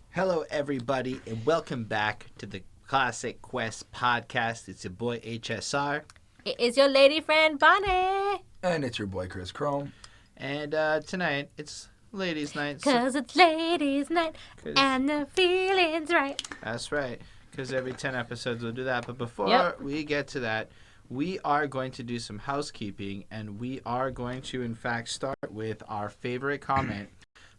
Hello, everybody, and welcome back to the Classic Quest podcast. It's your boy HSR. It is your lady friend Bonnie. And it's your boy Chris Chrome. And tonight, it's ladies' night. Because it's ladies' night and the feeling's right. That's right, because every 10 episodes we'll do that. But before we get to that, we are going to do some housekeeping, and we are going to, in fact, start with our favorite comment.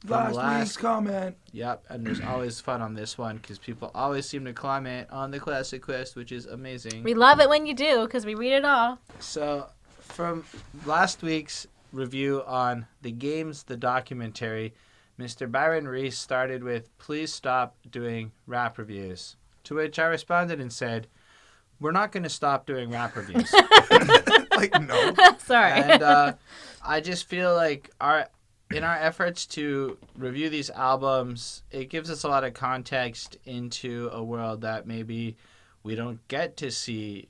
Last week's comment. Yep, and there's always fun on this one because people always seem to comment on the Classic Quest, which is amazing. We love it when you do because we read it all. So, from last week's review on The Games, the documentary, Mr. Byron Reese started with, "Please stop doing rap reviews." To which I responded and said, "We're not going to stop doing rap reviews." Like, no. Sorry. And I just feel like in our efforts to review these albums, it gives us a lot of context into a world that maybe we don't get to see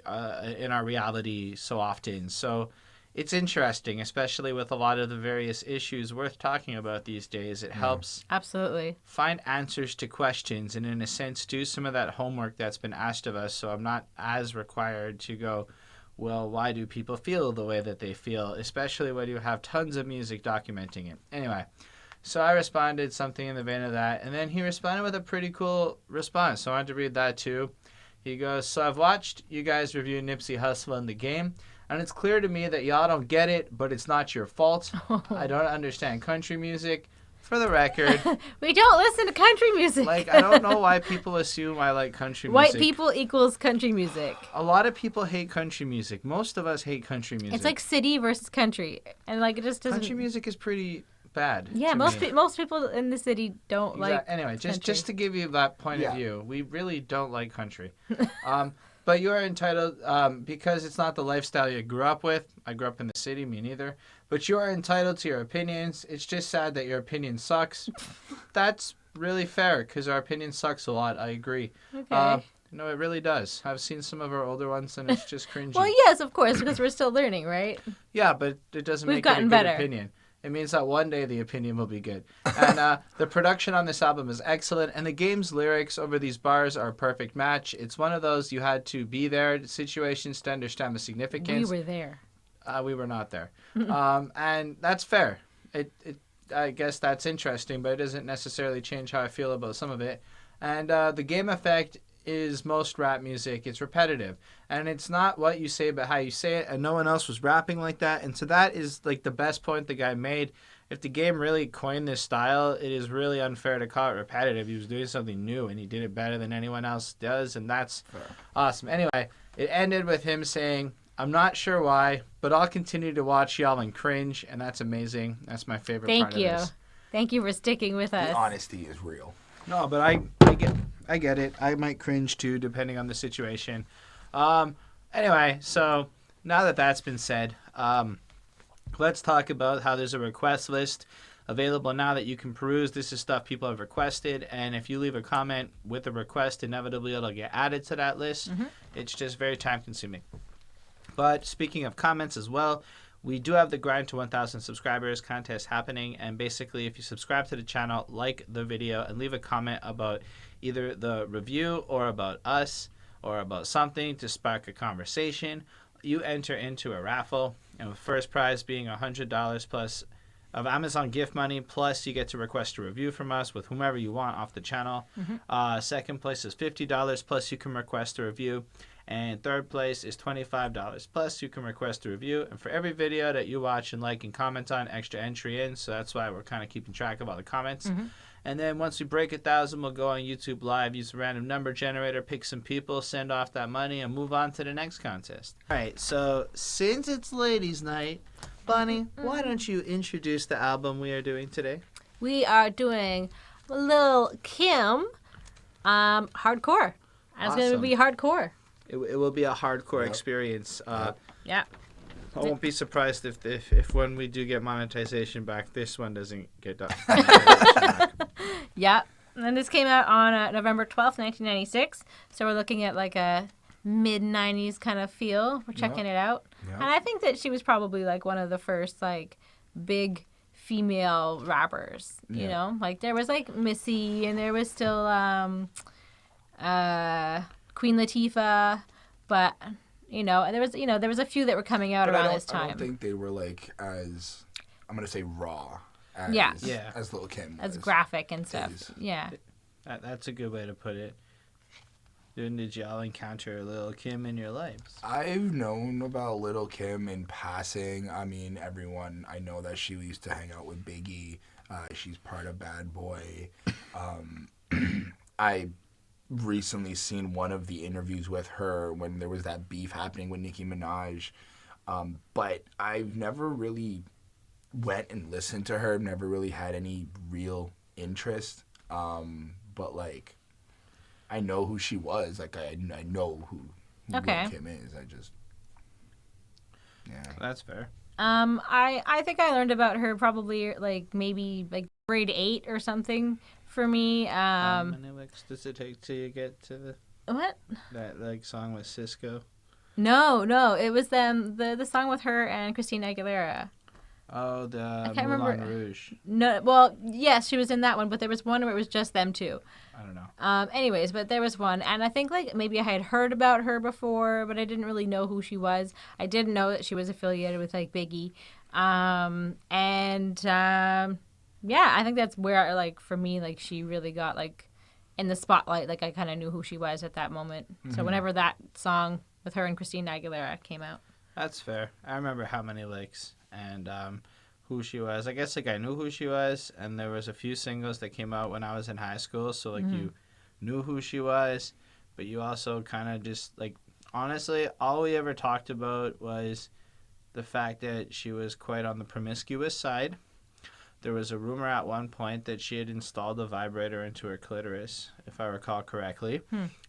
in our reality so often. So it's interesting, especially with a lot of the various issues worth talking about these days. It helps Absolutely find answers to questions and, in a sense, do some of that homework that's been asked of us. So I'm not as required to go, well, why do people feel the way that they feel, especially when you have tons of music documenting it. Anyway, so I responded something in the vein of that, and then he responded with a pretty cool response, so I wanted to read that too. He goes, "So I've watched you guys review Nipsey Hussle and The Game, and it's clear to me that y'all don't get it, but it's not your fault. I don't understand country music. For the record..." We don't listen to country music. Like, I don't know why people assume I like country music. White people equals country music. A lot of people hate country music. Most of us hate country music. It's like city versus country. And like it just doesn't... Country music is pretty bad. Yeah, to me. most people in the city don't like Anyway, country. just to give you that point of view, we really don't like country. But you are entitled, because it's not the lifestyle you grew up with. I grew up in the city, me neither. But you are entitled to your opinions. It's just sad that your opinion sucks. That's really fair, because our opinion sucks a lot. I agree. Okay. No, it really does. I've seen some of our older ones, and it's just cringy. Well, yes, of course, because we're still learning, right? Yeah, but it doesn't We've make it a gotten good better. opinion. It means that one day the opinion will be good. And the production on this album is excellent, and The Game's lyrics over these bars are a perfect match. It's one of those you had to be there situations to understand the significance. We were there. We were not there. And that's fair. I guess that's interesting, but it doesn't necessarily change how I feel about some of it. And the Game effect is most rap music. It's repetitive. And it's not what you say, but how you say it. And no one else was rapping like that. And so that is like the best point the guy made. If The Game really coined this style, it is really unfair to call it repetitive. He was doing something new, and he did it better than anyone else does. And that's awesome. Anyway, it ended with him saying, "I'm not sure why, but I'll continue to watch y'all and cringe." And that's amazing. That's my favorite part of this. Thank you for sticking with us. The honesty is real. No, but I get it. I might cringe too, depending on the situation. Anyway, so now that that's been said, let's talk about how there's a request list available now that you can peruse. This is stuff people have requested, and if you leave a comment with a request, inevitably it'll get added to that list. It's just very time consuming. But speaking of comments as well, we do have the Grind to 1,000 subscribers contest happening, and basically if you subscribe to the channel, like the video, and leave a comment about either the review or about us or about something to spark a conversation, you enter into a raffle, and the first prize being $100 plus of Amazon gift money, plus you get to request a review from us with whomever you want off the channel. Second place is $50, plus you can request a review. And third place is $25. Plus, you can request a review. And for every video that you watch and like and comment on, extra entry in. So that's why we're kind of keeping track of all the comments. And then once we break 1,000, we'll go on YouTube Live, use a random number generator, pick some people, send off that money, and move on to the next contest. All right, so since it's ladies' night, Bonnie, why don't you introduce the album we are doing today? We are doing Lil Kim Hard Core. It's going to be hardcore. It will be a hardcore experience. Yeah. I won't be surprised if when we do get monetization back, this one doesn't get done. Yeah. And this came out on November 12th, 1996. So we're looking at like a mid-90s kind of feel. We're checking it out. Yeah. And I think that she was probably like one of the first like big female rappers. You know, like there was like Missy, and there was still Queen Latifah, but there was a few that were coming out But around this I time. don't think they were like as, I'm gonna say, raw as as Lil Kim was. As graphic and stuff. Is. Yeah. That's a good way to put it. When did y'all encounter Lil Kim in your lives? I've known about Lil Kim in passing. I mean, everyone, I know that she used to hang out with Biggie. She's part of Bad Boy. I recently seen one of the interviews with her when there was that beef happening with Nicki Minaj. But I've never really went and listened to her. Never really had any real interest. But like, I know who she was. Like I know who Lil Kim is. That's fair. I think I learned about her probably maybe grade 8 or something for me. How many weeks does it take till you get to What? that song with Cisco? No, it was the song with her and Christina Aguilera. Oh, the I can't Moulin remember. Rouge. No, well, yes, she was in that one, but there was one where it was just them two. I don't know. Anyways, but there was one, and I think maybe I had heard about her before, but I didn't really know who she was. I didn't know that she was affiliated with Biggie, I think that's where for me she really got in the spotlight. I kind of knew who she was at that moment. Mm-hmm. So whenever that song with her and Christina Aguilera came out, that's fair. I remember How Many Licks and who she was. I guess I knew who she was, and there was a few singles that came out when I was in high school, so you knew who she was, but you also kind of just honestly, all we ever talked about was the fact that she was quite on the promiscuous side. There was a rumor at one point that she had installed a vibrator into her clitoris, if I recall correctly.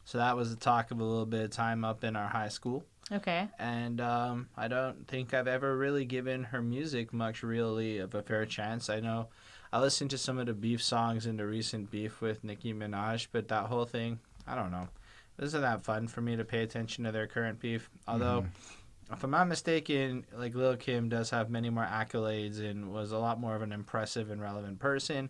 So that was the talk of a little bit of time up in our high school. Okay. And I don't think I've ever really given her music much really of a fair chance. I know I listened to some of the beef songs in the recent beef with Nicki Minaj, but that whole thing, I don't know. It wasn't that fun for me to pay attention to their current beef. Although, if I'm not mistaken, Lil Kim does have many more accolades and was a lot more of an impressive and relevant person,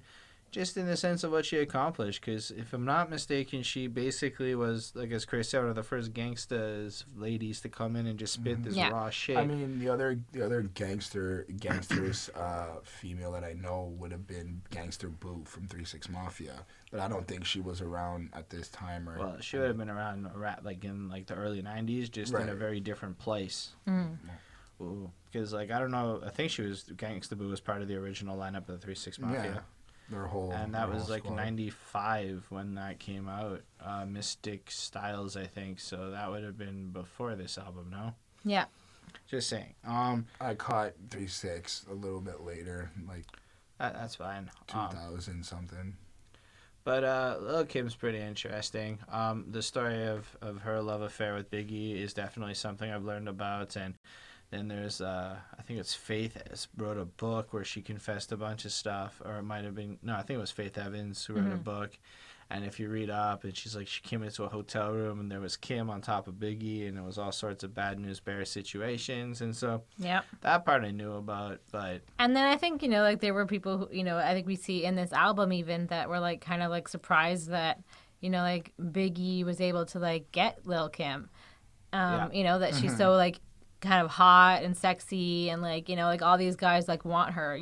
just in the sense of what she accomplished. Because if I'm not mistaken, she basically was, as Chris said, one of the first gangsters ladies to come in and just spit this raw shit. I mean, the other gangsters female that I know would have been Gangster Boo from 3 6 Mafia, but I don't think she was around at this time. Well, she would have been around in the early 90s, just in a very different place. Because I don't know, I think Gangsta Boo was part of the original lineup of the 3 6 Mafia. Yeah. And that was squad. 95 when that came out. Mystic Styles, I think. So that would have been before this album, no? Yeah. Just saying. I caught 3 6 a little bit later, that's fine. 2000 something. But Lil Kim's pretty interesting. The story of her love affair with Biggie is definitely something I've learned about, and then there's, I think it's Faith wrote a book where she confessed a bunch of stuff, or it might have been, no, I think it was Faith Evans who wrote a book. And if you read up, and she's she came into a hotel room and there was Kim on top of Biggie, and it was all sorts of bad news bear situations. And so that part I knew about, but. And then I think, there were people who, I think we see in this album even that were kind of surprised that, Biggie was able to get Lil Kim. That she's so kind of hot and sexy, and all these guys want her,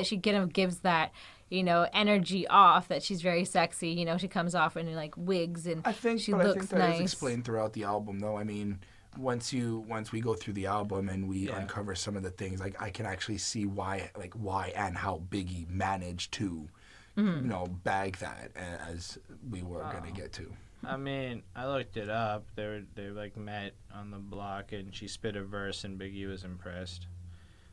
she kind of gives that energy off that she's very sexy. She comes off in wigs, and I think she that looks nice. is explained throughout the album, though. I mean, once we go through the album and we uncover some of the things, I can actually see why and how Biggie managed to, bag that, as we were gonna get to. I mean, I looked it up. They met on the block, and she spit a verse, and Biggie was impressed.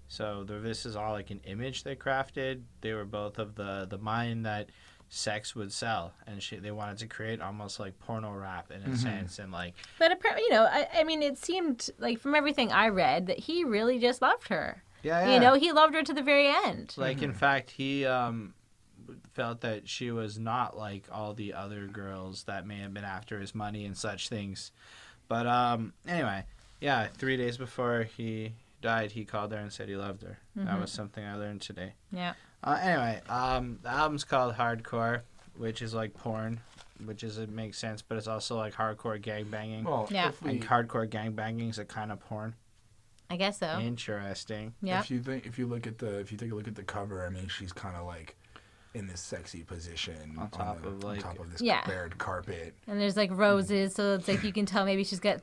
So this is all an image they crafted. They were both of the mind that sex would sell, and they wanted to create almost porno rap in a sense, and But apparently, I mean, it seemed from everything I read that he really just loved her. Yeah. He loved her to the very end. In fact, he felt that she was not like all the other girls that may have been after his money and such things. But anyway, 3 days before he died, he called her and said he loved her. That was something I learned today. Yeah. Anyway, the album's called Hardcore, which is like porn, it makes sense, but it's also like hardcore gangbanging. Well, Yeah. And hardcore gangbanging is a kind of porn. I guess so. Interesting. Yeah. If you take a look at the cover, I mean, she's kind of like in this sexy position On top of this Yeah. bared carpet. And there's like roses, so it's like you can tell maybe she's got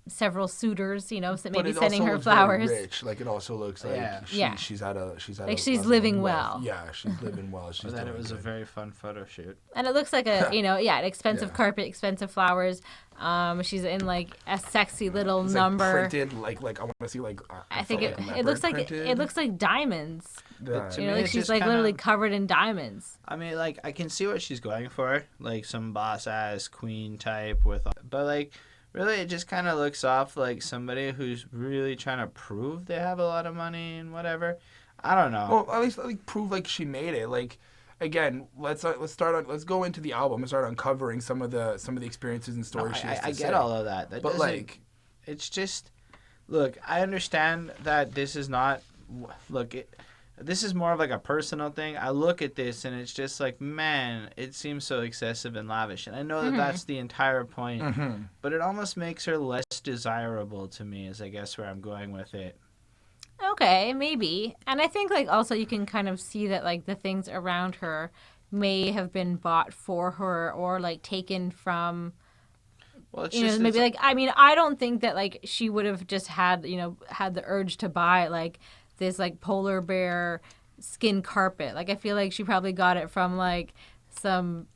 several suitors, so maybe sending her flowers. Very rich. Like it also looks like Yeah. she's at a Like she's living well. Yeah, she's living well. So that it was a very fun photo shoot. And it looks like an expensive carpet, expensive flowers. She's in like a sexy little number. Like printed like I want to see like. I think it looks like it looks like diaments. Yeah. To me, Like it's she's just like kinda, literally covered in diamonds. I mean, like I can see what she's going for, like some boss ass queen type but like really it just kind of looks off like somebody who's really trying to prove they have a lot of money and whatever. I don't know. Well, at least like prove like she made it. Like again, let's go into the album and start uncovering some of the experiences and stories she has to I say. get all of that. But like, it's just, look, I understand that this is not, this is more of like a personal thing. I look at this and it's just like, man, it seems so excessive and lavish. And I know that that's the entire point, but it almost makes her less desirable to me is I guess where I'm going with it. Okay, maybe. And I think like also you can kind of see that like the things around her may have been bought for her or like taken from Well, it's maybe like I mean I don't think that like she would have just had had the urge to buy like this like polar bear skin carpet. Like I feel like she probably got it from like some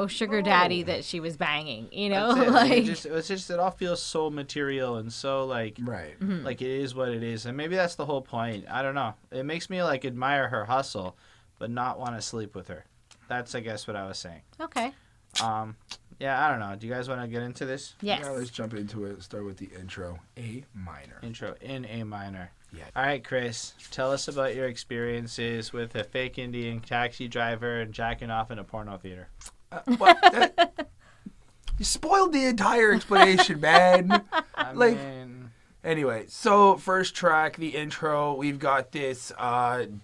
sugar daddy that she was banging. Like it all feels so material and so like right. like it is what it is, and maybe that's the whole point. I don't know. It makes me like admire her hustle, but not want to sleep with her. That's I guess what I was saying. Okay. Yeah, I don't know. Do you guys want to get into this? Yes. Yeah, let's jump into it. Start with the intro. A minor. Intro in A minor. Yeah. All right, Chris, tell us about your experiences with a fake Indian taxi driver and jacking off in a porno theater. You spoiled the entire explanation, man. I Like- mean, Anyway, so first track, the intro, we've got this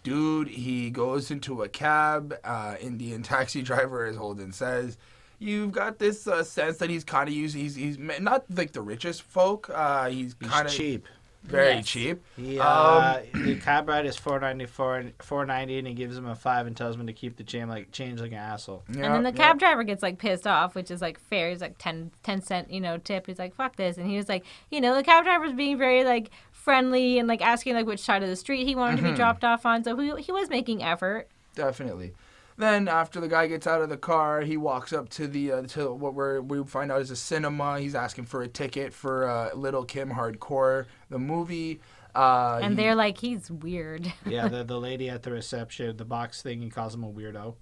dude. He goes into a cab. Indian taxi driver, as Holden says. You've got this sense that he's kind of he's not like the richest folk. He's kind of cheap. very Yes. cheap. He the cab ride is $4.90, and he gives him a $5 and tells him to keep the change like an asshole. And then the cab driver gets like pissed off, which is like fair. He's like 10 cent, tip. He's like, fuck this. And he was like, the cab driver was being very like friendly and like asking like which side of the street he wanted to be dropped off on. So he was making effort. Definitely. Then after the guy gets out of the car, he walks up to the to what we find out is a cinema. He's asking for a ticket for Lil Kim Hard Core, the movie. And they're like, he's weird. Yeah, the lady at the reception, the box thing, he calls him a weirdo.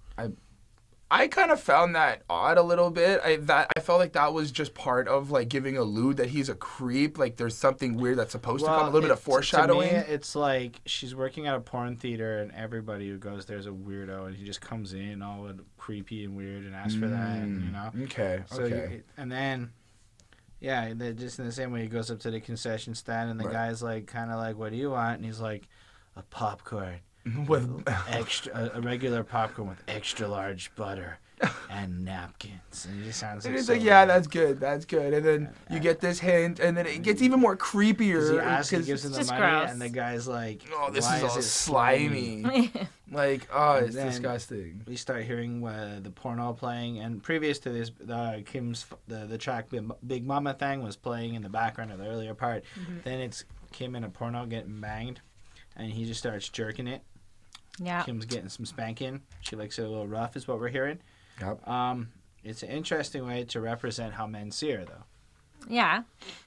I kind of found that odd a little bit. I felt like that was just part of like giving a allude that he's a creep. Like there's something weird that's supposed to come. A little bit of foreshadowing. To me, it's like she's working at a porn theater, and everybody who goes there's a weirdo, and he just comes in all creepy and weird and asks for that, and, Okay. So and then, yeah, just in the same way, he goes up to the concession stand, and the guy's like, kind of like, "What do you want?" And he's like, "A popcorn." With a regular popcorn with extra large butter and napkins, and it just sounds like. it's so like, yeah, weird. that's good. And then you get this hint, and then it gets even more creepier. He gives him the just money, gross. and the guy's like, Oh, this "Why is all it slimy. Like, oh, And it's then disgusting. We start hearing the porno playing, and previous to this, Kim's the track Big Mama thing was playing in the background of the earlier part. Then it's Kim in a porno getting banged, and he just starts jerking it. Yeah. Kim's getting some spanking. She likes it a little rough, is what we're hearing. Yep. It's an interesting way to represent how men see her, though. Yeah.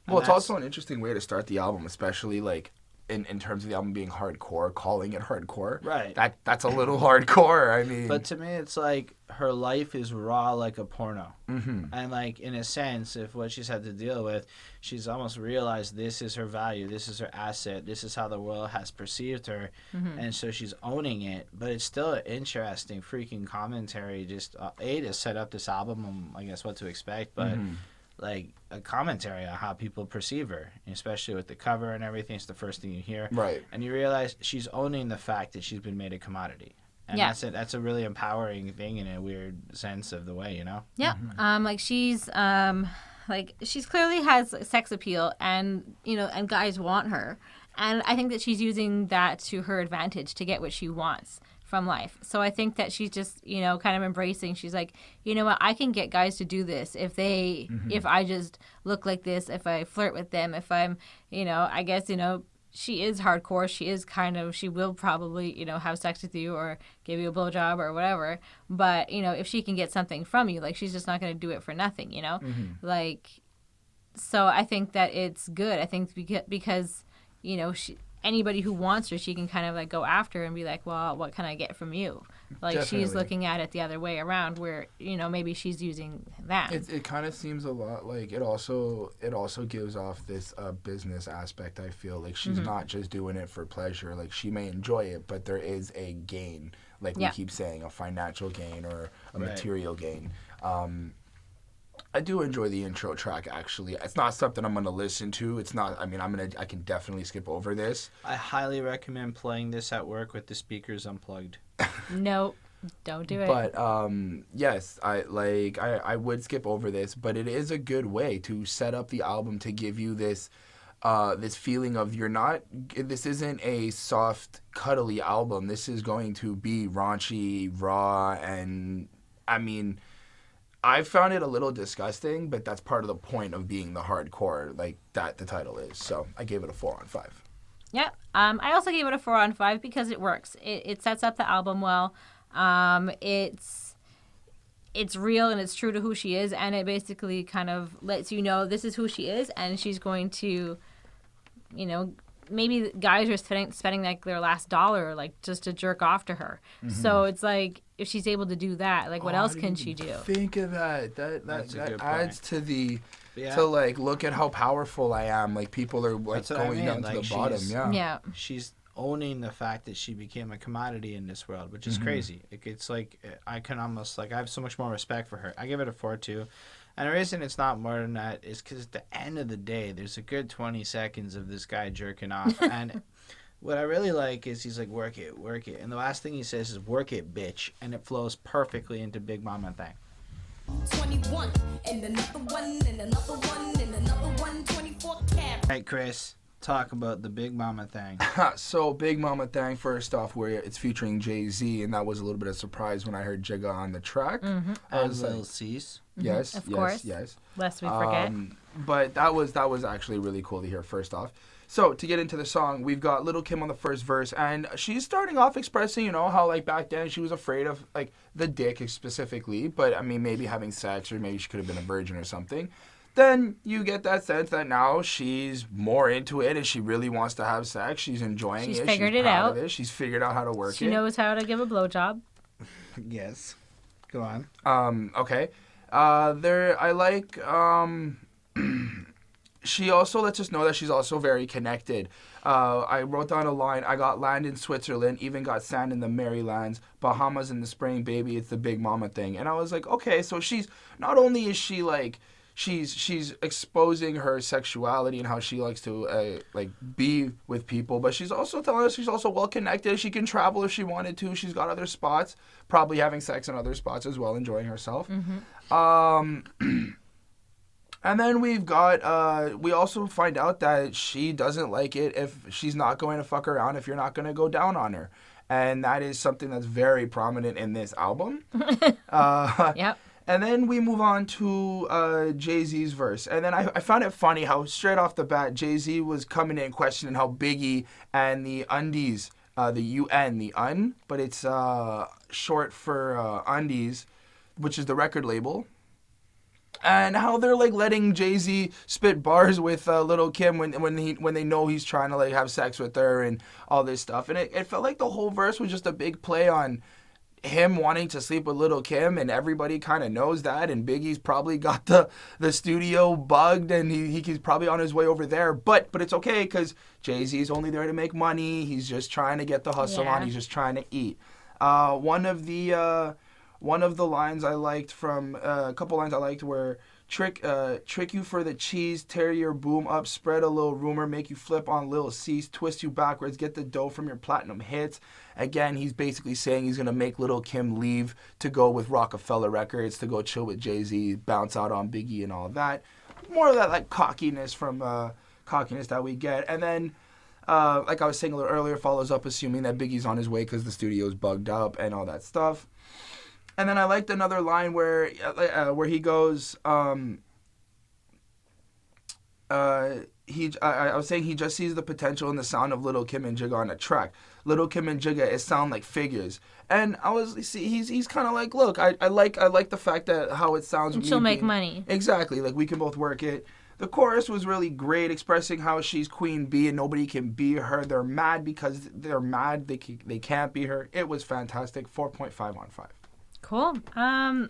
Well, it's also an interesting way to start the album, especially like in terms of the album being hardcore, calling it hardcore. Right. That's a little hardcore. I mean, But to me, it's like her life is raw like a porno. mm-hmm. And like, in a sense, if what she's had to deal with, she's almost realized this is her value, this is her asset, this is how the world has perceived her. And so she's owning it. But it's still an interesting freaking commentary, just, A, to set up this album, I guess what to expect, but like a commentary on how people perceive her, especially with the cover and everything. It's the first thing you hear, Right? And you realize she's owning the fact that she's been made a commodity, and that's a really empowering thing in a weird sense of the way, you know. Yeah. Like she's she's clearly has sex appeal, and and guys want her, and I think that she's using that to her advantage to get what she wants from life. So I think that she's just, kind of embracing. She's like, you know what, I can get guys to do this if I just look like this, if I flirt with them, if I'm, I guess, she is hardcore. She will probably, have sex with you or give you a blowjob or whatever. But, if she can get something from you, like, she's just not going to do it for nothing, Like, so I think that it's good. I think because anybody who wants her, she can kind of like go after and be like, well, what can I get from you? Like, Definitely. She's looking at it the other way around where, maybe she's using that. It kind of seems a lot like it also gives off this business aspect. I feel like she's not just doing it for pleasure. Like, she may enjoy it, but there is a gain, like we keep saying, a financial gain or a material gain. I do enjoy the intro track, actually. It's not something I'm going to listen to. It's not, I mean, I can definitely skip over this. I highly recommend playing this at work with the speakers unplugged. Nope, don't do it. But, yes, I would skip over this, but it is a good way to set up the album to give you this feeling of this isn't a soft, cuddly album. This is going to be raunchy, raw, and, I mean, I found it a little disgusting, but that's part of the point of being the hardcore, like that the title is. So I gave it a 4 on 5. Yeah. I also gave it a 4 on 5 because it works. It sets up the album well. It's real and it's true to who she is, and it basically kind of lets you know this is who she is, and she's going to, maybe guys are spending like their last dollar like just to jerk off to her. So it's like, if she's able to do that, like, what else can she do? Think of that. That adds to the to like, look at how powerful I am. Like, people are like going down to the bottom. Yeah. She's owning the fact that she became a commodity in this world, which is crazy. It's like, I can almost, like, I have so much more respect for her. I give it a 4 too. And the reason it's not more than that is because at the end of the day, there's a good 20 seconds of this guy jerking off. And what I really like is he's like, work it, work it. And the last thing he says is, work it, bitch. And it flows perfectly into Big Momma Thang. 21, and another one, and another one, and another one, 24 karat. All right, Chris, talk about the Big Momma Thang. So, Big Momma Thang, first off, where it's featuring Jay-Z, and that was a little bit of a surprise when I heard Jigga on the track. I was Lil Cease. Yes, of course. Yes. Lest we forget. But that was actually really cool to hear, first off. So, to get into the song, we've got Lil Kim on the first verse, and she's starting off expressing, how, like, back then she was afraid of, like, the dick specifically, but, I mean, maybe having sex, or maybe she could have been a virgin or something. Then you get that sense that now she's more into it, and she really wants to have sex. She's enjoying it. She's figured it out. She's figured out how to work it. She knows how to give a blowjob. Yes. Go on. Okay. I like, she also lets us know that she's also very connected. I wrote down a line, I got land in Switzerland, even got sand in the Marylands, Bahamas in the spring, baby, it's the Big Momma thing. And I was like, okay, so she's, not only is she like, she's exposing her sexuality and how she likes to like be with people, but she's also telling us she's also well connected. She can travel if she wanted to. She's got other spots, probably having sex in other spots as well, enjoying herself. And then we've got, we also find out that she doesn't like it if she's not going to fuck around, if you're not going to go down on her. And that is something that's very prominent in this album. Yep. And then we move on to Jay-Z's verse. And then I found it funny how straight off the bat, Jay-Z was coming in questioning how Biggie and the Undies, the UN, the Un, but it's short for Undies, which is the record label. And how they're like letting Jay-Z spit bars with Lil Kim when they know he's trying to like have sex with her and all this stuff. And it felt like the whole verse was just a big play on him wanting to sleep with Lil Kim, and everybody kind of knows that. And Biggie's probably got the studio bugged, and he's probably on his way over there. But it's okay because Jay-Z's only there to make money. He's just trying to get the hustle on. He's just trying to eat. One of the lines I liked from a couple lines I liked were trick you for the cheese, tear your boom up, spread a little rumor, make you flip on Lil C's, twist you backwards, get the dough from your platinum hits. Again, he's basically saying he's going to make Lil Kim leave to go with Rockefeller Records, to go chill with Jay-Z, bounce out on Biggie and all of that. More of that like cockiness that we get. And then, like I was saying a little earlier, follows up assuming that Biggie's on his way because the studio's bugged up and all that stuff. And then I liked another line where he goes, I was saying he just sees the potential in the sound of Lil Kim and Jigga on a track. Lil Kim and Jigga, it sound like figures. And he's kind of like, look, I like the fact that how it sounds. And she'll make money. Exactly, like we can both work it. The chorus was really great, expressing how she's Queen Bee and nobody can be her. They're mad because they're mad they can't be her. It was fantastic. 4.5 on 5. Cool. I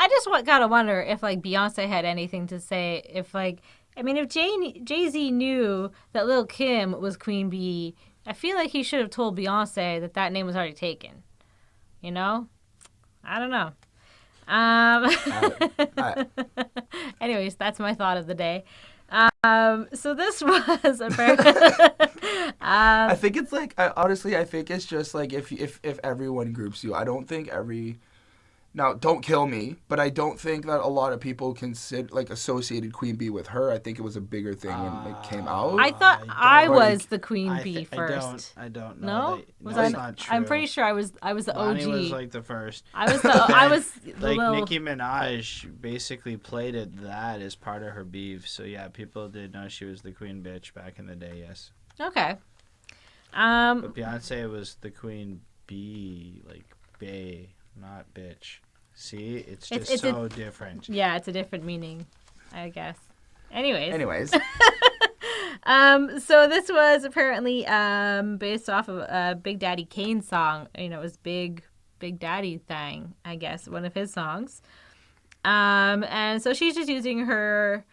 just gotta wonder if like Beyonce had anything to say. If like, I mean, if Jay-Z knew that Lil Kim was Queen Bee, I feel like he should have told Beyonce that name was already taken. You know? I don't know. Anyways, that's my thought of the day. So this was a very I think it's like, honestly, I think it's just like if everyone groups you. I don't think now, don't kill me, but I don't think that a lot of people associated Queen Bee with her. I think it was a bigger thing when it came out. I thought I was the Queen Bee first. I don't know. No? That's not true. I'm pretty sure I was the Lonnie OG. was like the first. I was the like little... Nicki Minaj basically played that as part of her beef. So yeah, people did know she was the queen bitch back in the day. Yes. Okay. But Beyonce was the Queen Bee, like bae, not bitch. See, it's so different. Yeah, it's a different meaning, I guess. Anyways. So this was apparently based off of a Big Daddy Kane song. You know, it was Big Daddy thing, I guess, one of his songs. And so she's just using her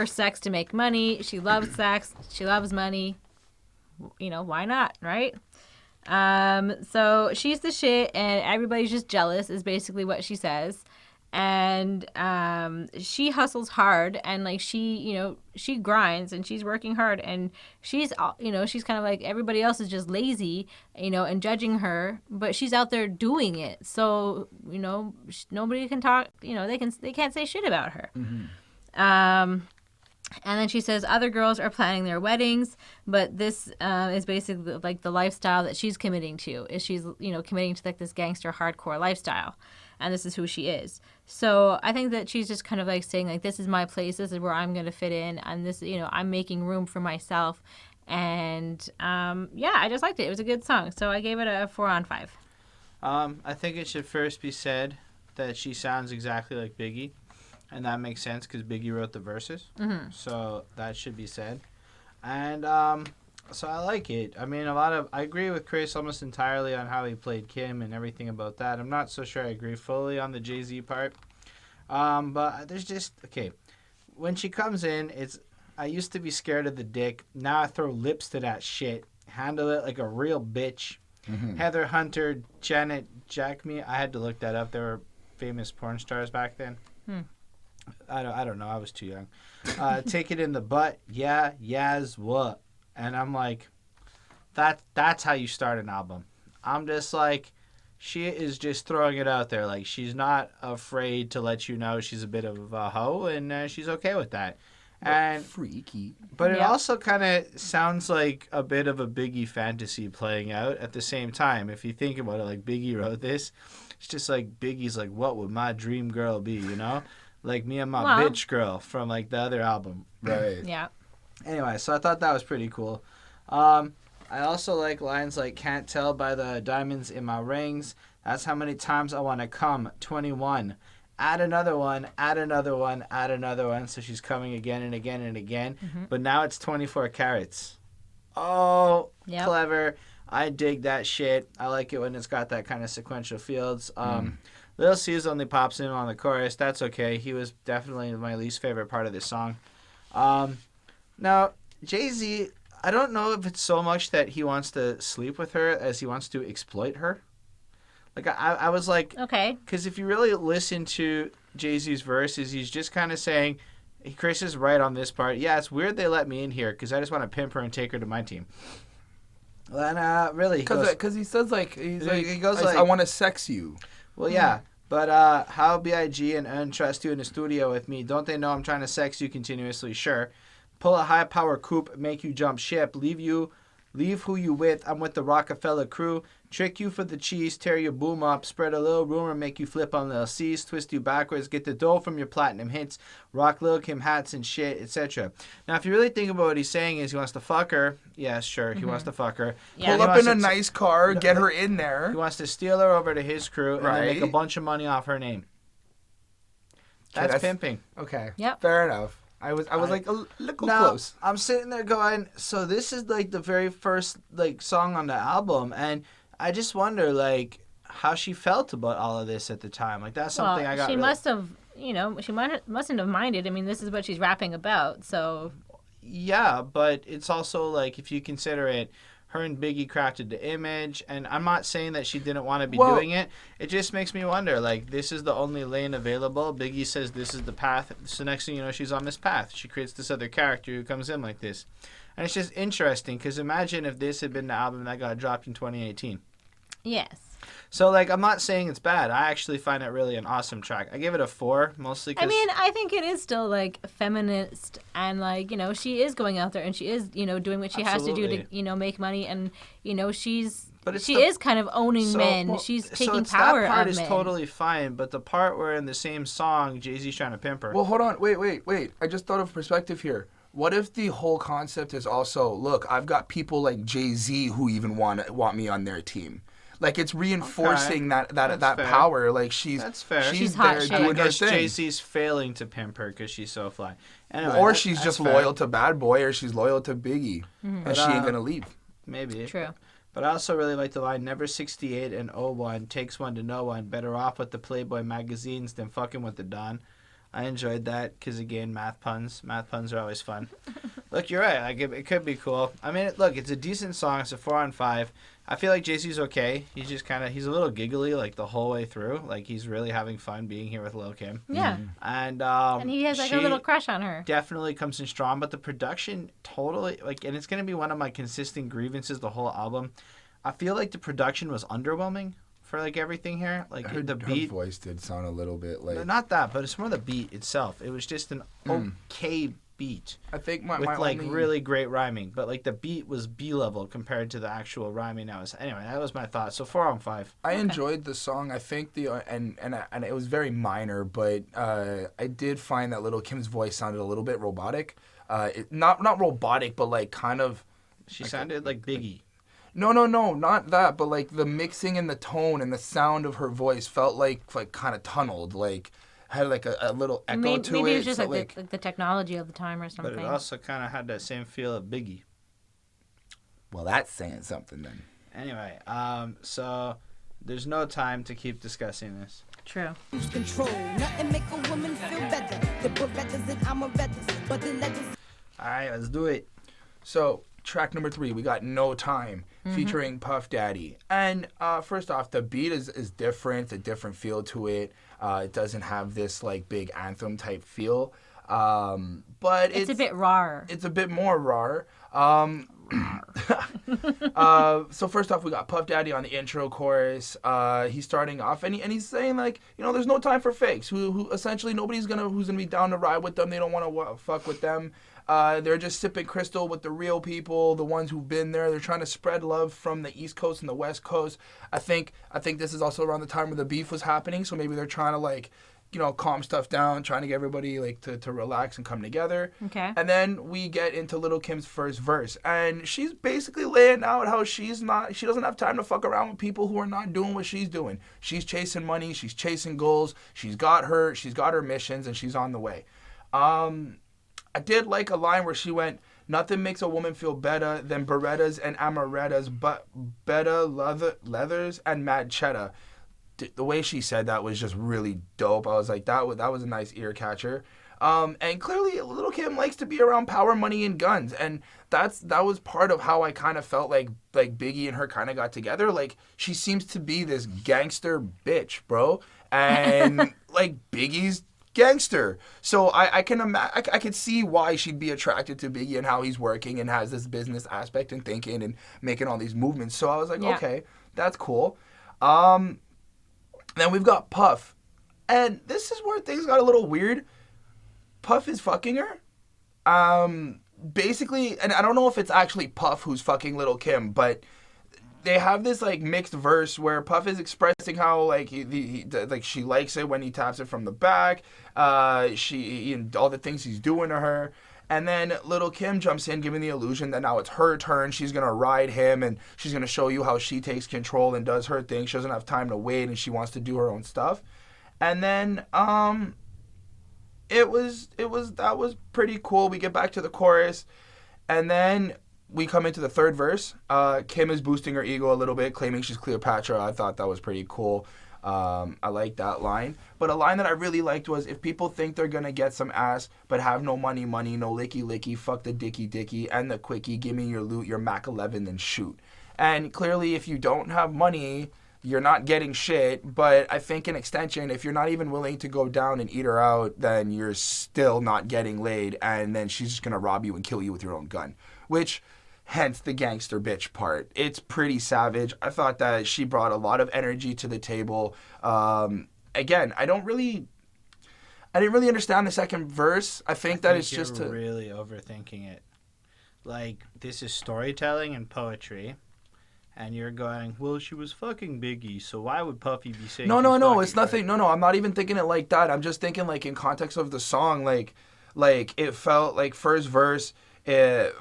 sex to make money. She loves sex. She loves money. You know, why not, right? So she's the shit and everybody's just jealous is basically what she says. And she hustles hard and like she grinds and she's working hard and she's kind of like everybody else is just lazy, and judging her, but she's out there doing it. So, nobody can talk, they can't say shit about her. Mm-hmm. And then she says other girls are planning their weddings, but this is basically like the lifestyle that she's committing to. Is she's committing to like this gangster hardcore lifestyle, and this is who she is. So I think that she's just kind of like saying like this is my place, this is where I'm gonna fit in, and this I'm making room for myself. And I just liked it. It was a good song, so I gave it a 4 on 5. I think it should first be said that she sounds exactly like Biggie. And that makes sense because Biggie wrote the verses. Mm-hmm. So that should be said. And so I like it. I mean, I agree with Chris almost entirely on how he played Kim and everything about that. I'm not so sure I agree fully on the Jay-Z part. But there's just, okay, when she comes in, I used to be scared of the dick. Now I throw lips to that shit. Handle it like a real bitch. Mm-hmm. Heather Hunter, Janet Jackme. I had to look that up. They were famous porn stars back then. I don't know. I was too young. Take it in the butt. Yeah, yes, what? And I'm like, that's how you start an album. I'm just like, she is just throwing it out there. Like, she's not afraid to let you know she's a bit of a hoe, and she's okay with that. And freaky. But it also kind of sounds like a bit of a Biggie fantasy playing out at the same time. If you think about it, like Biggie wrote this, it's just like Biggie's like, what would my dream girl be, Like me and my bitch girl from like the other album. Right. Yeah. Anyway, so I thought that was pretty cool. I also like lines like, can't tell by the diamonds in my rings. That's how many times I want to come. 21. Add another one, add another one, add another one. So she's coming again and again and again. Mm-hmm. But now it's 24 carats. Oh, yep. Clever. I dig that shit. I like it when it's got that kind of sequential fields. Lil C's only pops in on the chorus. That's okay. He was definitely my least favorite part of this song. Now, Jay-Z, I don't know if it's so much that he wants to sleep with her as he wants to exploit her. Like, I was like... Okay. Because if you really listen to Jay-Z's verses, he's just kind of saying, Chris is right on this part. Yeah, it's weird they let me in here because I just want to pimp her and take her to my team. And really, because he says he goes like, I want to sex you. Well, yeah, but how B.I.G. and untrust you in the studio with me? Don't they know I'm trying to sex you continuously? Sure. Pull a high power coupe, make you jump ship, leave who you with. I'm with the Rockefeller crew. Trick you for the cheese, tear your boom up, spread a little rumor, make you flip on little C's, twist you backwards, get the dough from your platinum hits, rock Lil Kim hats and shit, etc. Now, if you really think about what he's saying is he wants to fuck her. Yeah, sure, he wants to fuck her. Yeah. Pull up in a nice car, get her in there. He wants to steal her over to his crew and then make a bunch of money off her name. That's pimping. Okay. Yep. Fair enough. I was like a little close. I'm sitting there going, so this is like the very first like song on the album, and I just wonder like how she felt about all of this at the time. Like that's something I got. She must have, she mustn't have minded. I mean, this is what she's rapping about, so. Yeah, but it's also like if you consider it, her and Biggie crafted the image, and I'm not saying that she didn't want to be doing it. It just makes me wonder, like, this is the only lane available. Biggie says this is the path. So next thing you know, she's on this path. She creates this other character who comes in like this. And it's just interesting, because imagine if this had been the album that got dropped in 2018. Yes. So, like, I'm not saying it's bad. I actually find it really an awesome track. I give it a 4, mostly because... I mean, I think it is still, like, feminist and, like, she is going out there and she is, doing what she has to do to, make money and, she is kind of owning men. Well, she's taking power of men. That part is totally fine, but the part where in the same song, Jay-Z's trying to pimp her... Well, hold on. Wait. I just thought of perspective here. What if the whole concept is also, look, I've got people like Jay-Z who even want me on their team. Like, it's reinforcing that power. Like, that's fair. She's hot there shit. doing her thing. Jay-Z's failing to pimp her because she's so fly. Anyway, or she's just loyal to Bad Boy, or she's loyal to Biggie, and she ain't going to leave. Maybe. True. But I also really like the line, never 68 and 01, takes one to know one, better off with the Playboy magazines than fucking with the Don. I enjoyed that because, again, math puns. Math puns are always fun. Look, you're right. Like, it could be cool. I mean, look, it's a decent song. It's a 4 on 5. I feel like Jay-Z's okay. He's just he's a little giggly, like, the whole way through. Like, he's really having fun being here with Lil Kim. Yeah. And he has, like, a little crush on her. Definitely comes in strong, but the production totally, like, and it's going to be one of my consistent grievances the whole album. I feel like the production was underwhelming for like everything here. Like the beat, her voice did sound a little bit like not that, but it's more the beat itself. It was just an okay beat. I think with really great rhyming, but like the beat was B level compared to the actual rhyming. Anyway, that was my thought. So 4 on 5. I enjoyed the song. I think and it was very minor, but I did find that Lil Kim's voice sounded a little bit robotic. Not robotic, but like kind of. She sounded like Biggie. No, not that, but like the mixing and the tone and the sound of her voice felt like kind of tunneled, like had like a little echo to it. Maybe it was just so like the technology of the time or something. But it also kind of had that same feel of Biggie. Well, that's saying something then. Anyway, so there's no time to keep discussing this. True. Control. Nothing make a woman feel better. The Berettas and Amorettas, but the legends. All right, let's do it. So track number 3, we got No Time, featuring Puff Daddy. And first off, the beat is different, a different feel to it. It doesn't have this like big anthem type feel. But it's a bit raw. It's a bit more raw. So first off, we got Puff Daddy on the intro chorus. He's starting off and he's saying like, there's no time for fakes. Who essentially who's gonna be down to ride with them. They don't want to fuck with them. They're just sipping crystal with the real people, the ones who've been there. They're trying to spread love from the East Coast and the West Coast. I think this is also around the time where the beef was happening, so maybe they're trying to like, calm stuff down, trying to get everybody like to relax and come together. Okay. And then we get into Lil Kim's first verse, and she's basically laying out how she doesn't have time to fuck around with people who are not doing what she's doing. She's chasing money, she's chasing goals, she's got her missions, and she's on the way. I did like a line where she went, nothing makes a woman feel better than Berettas and Amarettas, but better leathers and mad cheddar. The way she said that was just really dope. I was like, that was a nice ear catcher. And clearly, Lil Kim likes to be around power, money, and guns. And that was part of how I kind of felt like Biggie and her kind of got together. Like, she seems to be this gangster bitch, bro. And, like, Biggie's gangster. So I can see why she'd be attracted to Biggie and how he's working and has this business aspect and thinking and making all these movements. So I was like, okay, that's cool. Then we've got Puff. And this is where things got a little weird. Puff is fucking her. Basically, and I don't know if it's actually Puff who's fucking Lil Kim, but they have this like mixed verse where Puff is expressing how like like she likes it when he taps it from the back, and all the things he's doing to her, and then Lil Kim jumps in, giving the illusion that now it's her turn. She's gonna ride him, and she's gonna show you how she takes control and does her thing. She doesn't have time to wait, and she wants to do her own stuff. And then that was pretty cool. We get back to the chorus, and then we come into the third verse. Kim is boosting her ego a little bit, claiming she's Cleopatra. I thought that was pretty cool. I like that line. But a line that I really liked was, if people think they're going to get some ass, but have no money, no licky, fuck the dicky, and the quickie, give me your loot, your Mac 11, then shoot. And clearly, if you don't have money, you're not getting shit. But I think in extension, if you're not even willing to go down and eat her out, then you're still not getting laid. And then she's just going to rob you and kill you with your own gun. Which, hence the gangster bitch part. It's pretty savage. I thought that she brought a lot of energy to the table. Again, I didn't really understand the second verse. I think that it's just really overthinking it. Like, this is storytelling and poetry, and you're going, well, she was fucking Biggie, so why would Puffy be saying? No, it's nothing. No, I'm not even thinking it like that. I'm just thinking like in context of the song, like it felt like first verse it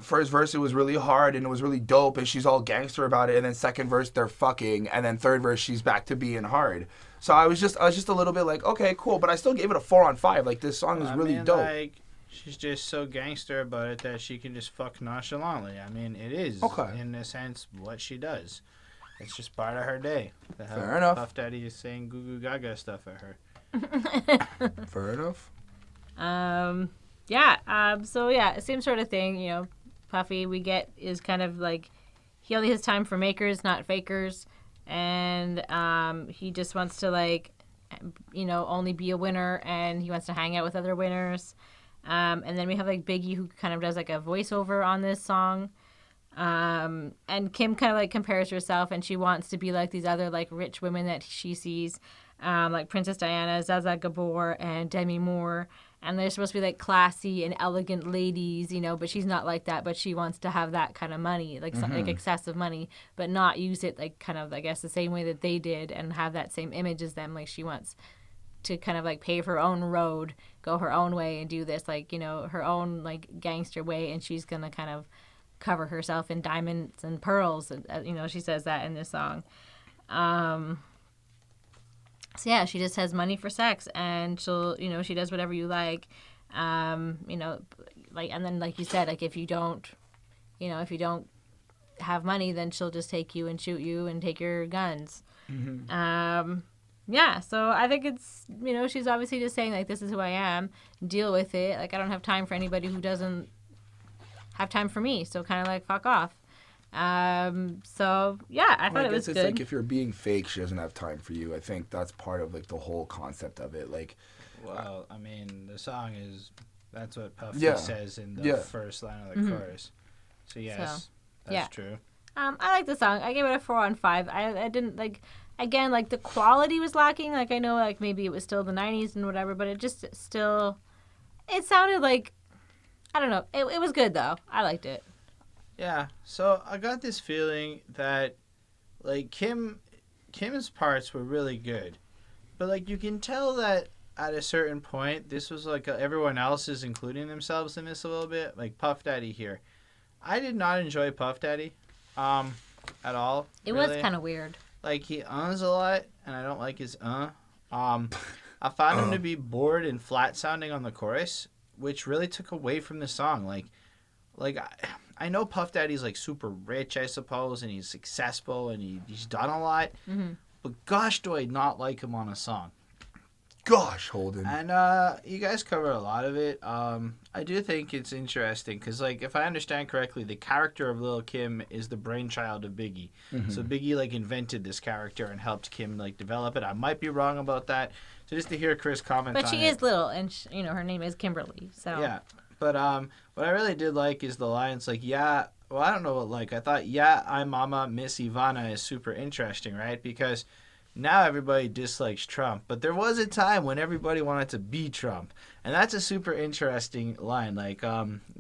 was really hard and it was really dope and she's all gangster about it, and then second verse they're fucking, and then third verse she's back to being hard. So I was just a little bit like, okay, cool, but I still gave it a 4 on 5. Like, this song is really dope. Like, she's just so gangster about it that she can just fuck nonchalantly. I mean, it is in a sense what she does. It's just part of her day. Fair enough. Puff Daddy is saying goo goo gaga stuff at her. Fair enough. So yeah, same sort of thing, you know. Puffy, we get, is kind of like, he only has time for makers, not fakers, and he just wants to, like, you know, only be a winner, and he wants to hang out with other winners. And then we have like Biggie, who kind of does like a voiceover on this song. And Kim kind of like compares herself, and she wants to be like these other like rich women that she sees, like Princess Diana, Zsa Gabor, and Demi Moore. And they're supposed to be like classy and elegant ladies, you know, but she's not like that. But she wants to have that kind of money, like like excessive money, but not use it like kind of, I guess, the same way that they did, and have that same image as them. Like, she wants to kind of like pave her own road, go her own way, and do this, like, you know, her own like gangster way. And she's gonna kind of cover herself in diamonds and pearls, and you know, she says that in this song. So yeah, she just has money for sex, and she'll, you know, she does whatever you like, you know, like, and then like you said, like, if you don't have money, then she'll just take you and shoot you and take your guns. Yeah, so I think it's, you know, she's obviously just saying, like, this is who I am, deal with it. Like, I don't have time for anybody who doesn't have time for me, so kind of like, fuck off. So yeah, I thought it was good. It's like, if you're being fake, she doesn't have time for you. I think that's part of like the whole concept of it. Like, well, I mean, the song is, that's what Puffy says in the first line of the chorus. So yes, that's true. I like the song. I gave it a 4 on 5. I didn't like, again, like, the quality was lacking. Like, I know, like, maybe it was still the 90s and whatever, but it just still, it sounded like, I don't know. It was good though. I liked it. Yeah, so I got this feeling that, like, Kim's parts were really good. But, like, you can tell that at a certain point, this was, like, everyone else is including themselves in this a little bit. Like, Puff Daddy here. I did not enjoy Puff Daddy at all. It really was kind of weird. Like, he a lot, and I don't like his I found him to be bored and flat-sounding on the chorus, which really took away from the song. Like I know Puff Daddy's like super rich, I suppose, and he's successful and he's done a lot. But gosh, do I not like him on a song. gosh, Holden. And you guys cover a lot of it. I do think it's interesting because, like, if I understand correctly, the character of Lil Kim is the brainchild of Biggie. Mm-hmm. So Biggie, like, invented this character and helped Kim, like, develop it. I might be wrong about that. So just to hear Chris comment on it. But she is little, and her name is Kimberly. So Yeah. But what I really did like is the lines, like, yeah, well, I don't know what, like, I thought, yeah, I'm Momma, Miss Ivana is super interesting, right? Because now everybody dislikes Trump, but there was a time when everybody wanted to be Trump, and that's a super interesting line. Like, we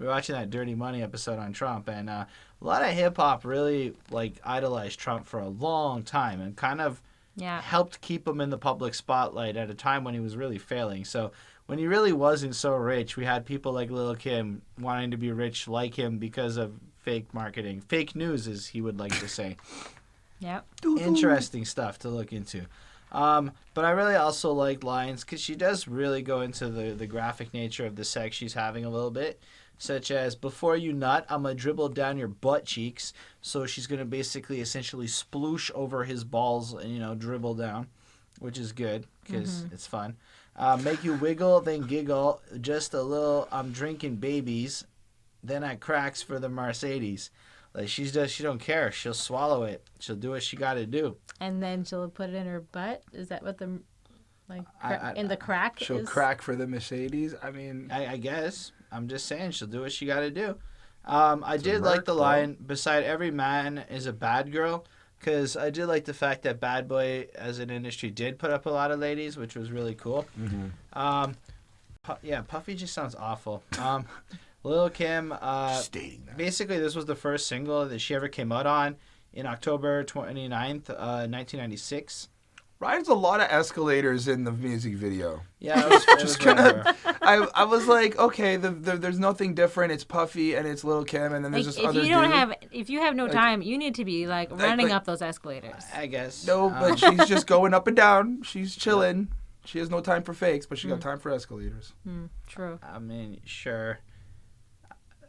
were watching that Dirty Money episode on Trump, and a lot of hip hop really like idolized Trump for a long time, and kind of helped keep him in the public spotlight at a time when he was really failing. So when he really wasn't so rich, we had people like Lil Kim wanting to be rich like him because of fake marketing, fake news, as he would like to say. Yep. Interesting stuff to look into. But I really also like lines because she does really go into the graphic nature of the sex she's having a little bit, such as, before you nut, I'm going to dribble down your butt cheeks. So she's going to basically essentially sploosh over his balls and, dribble down, which is good because it's fun. Make you wiggle, then giggle, just a little, I'm drinking babies, then I cracks for the Mercedes. Like, she don't care. She'll swallow it. She'll do what she got to do. And then she'll put it in her butt. Is that what the in the crack? She'll crack for the Mercedes. I mean, I guess. I'm just saying she'll do what she got to do. I did like the line, beside every man is a bad girl, because I did like the fact that Bad Boy as an industry did put up a lot of ladies, which was really cool. Mm-hmm. Puffy just sounds awful. Lil Kim, stating that. Basically, this was the first single that she ever came out on in October 29th, 1996. Rides a lot of escalators in the music video. Yeah, it was gonna. I was like, okay, there's nothing different. It's Puffy and it's Lil Kim, and then there's this other dude. If you have no time, you need to be running up those escalators. I guess. No, but she's just going up and down. She's chilling. She has no time for fakes, but she got time for escalators. True. I mean, sure.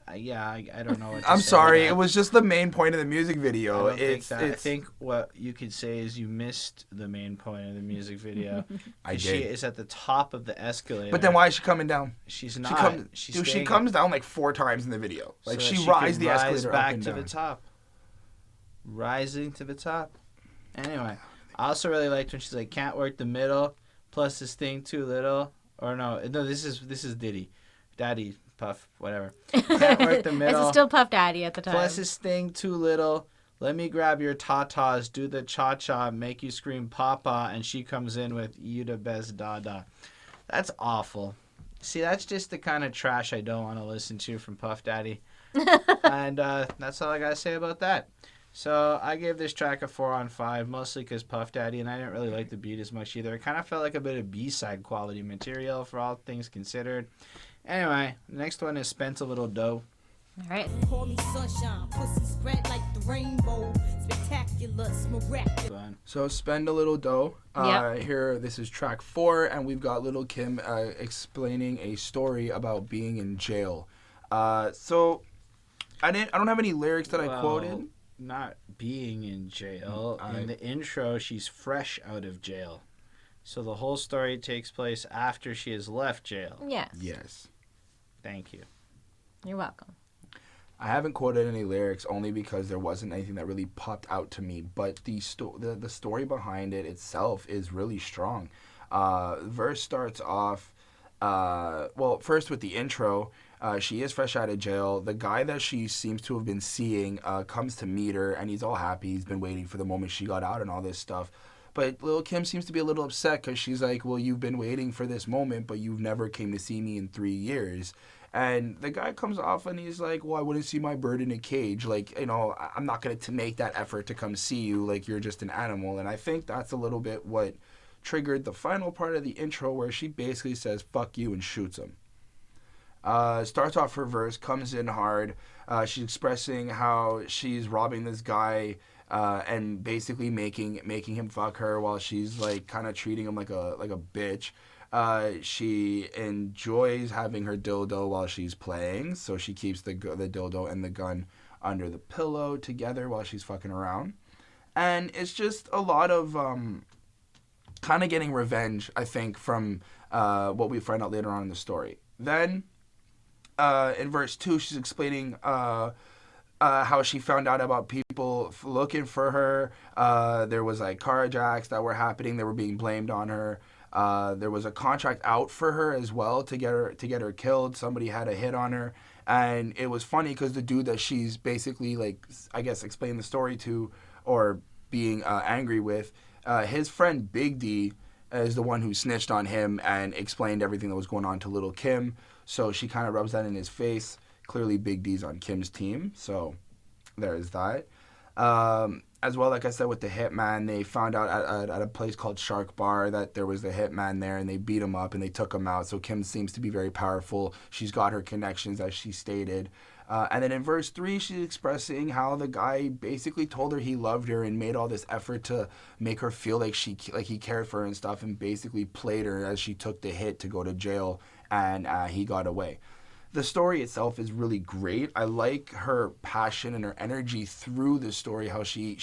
I don't know what to I'm say sorry. It was just the main point of the music video. I think what you could say is you missed the main point of the music video. I did. She is at the top of the escalator. But then why is she coming down? She's not. She comes down like 4 times in the video. Like, so she rides the escalator back up and to down. the top. Rising to the top. Anyway, I also really liked when she's like, can't work the middle, plus this thing too little. Or no, this is Diddy. Daddy. Puff, whatever. Can't work the middle. It's still Puff Daddy at the time. Plus this thing too little. Let me grab your tatas, do the cha-cha, make you scream papa, and she comes in with you the best dada. That's awful. See, that's just the kind of trash I don't want to listen to from Puff Daddy. And that's all I got to say about that. So I gave this track a 4 on 5, mostly because Puff Daddy, and I didn't really like the beat as much either. It kind of felt like a bit of B-side quality material for all things considered. Anyway, the next one is Spent a Little Doe. All right. Call me sunshine, pussy spread like the rainbow, spectacular, miraculous. So Spend a Little Doe. Yep. Here, this is track 4, and we've got Lil Kim explaining a story about being in jail. So I don't have any lyrics that I quoted. Not being in jail. In the intro, she's fresh out of jail. So the whole story takes place after she has left jail. Yes. Thank you. You're welcome. I haven't quoted any lyrics only because there wasn't anything that really popped out to me. But the story behind it itself is really strong. The verse starts off, first with the intro. She is fresh out of jail. The guy that she seems to have been seeing comes to meet her, and he's all happy. He's been waiting for the moment she got out and all this stuff. But Lil Kim seems to be a little upset because she's like, well, you've been waiting for this moment, but you've never came to see me in 3 years. And the guy comes off and he's like, well, I wouldn't see my bird in a cage. Like, I'm not going to make that effort to come see you. Like, you're just an animal. And I think that's a little bit what triggered the final part of the intro where she basically says, fuck you, and shoots him. Starts off her verse, comes in hard. She's expressing how she's robbing this guy and basically making him fuck her while she's like kind of treating him like a bitch. She enjoys having her dildo while she's playing, so she keeps the dildo and the gun under the pillow together while she's fucking around. And it's just a lot of kind of getting revenge, I think, from what we find out later on in the story. Then, in verse 2, she's explaining how she found out about people looking for her. There was like carjacks that were happening. They were being blamed on her. There was a contract out for her as well to get her killed. Somebody had a hit on her. And it was funny because the dude that she's basically, like, I guess, explaining the story to or being angry with, his friend Big D is the one who snitched on him and explained everything that was going on to Lil Kim. So she kind of rubs that in his face. Clearly, Big D's on Kim's team. So there's that. As well, like I said, with the hitman, they found out at a place called Shark Bar that there was the hitman there, and they beat him up and they took him out. So Kim seems to be very powerful. She's got her connections, as she stated. And then in verse 3, she's expressing how the guy basically told her he loved her and made all this effort to make her feel like he cared for her and stuff, and basically played her as she took the hit to go to jail, and he got away. The story itself is really great. I like her passion and her energy through the story, how she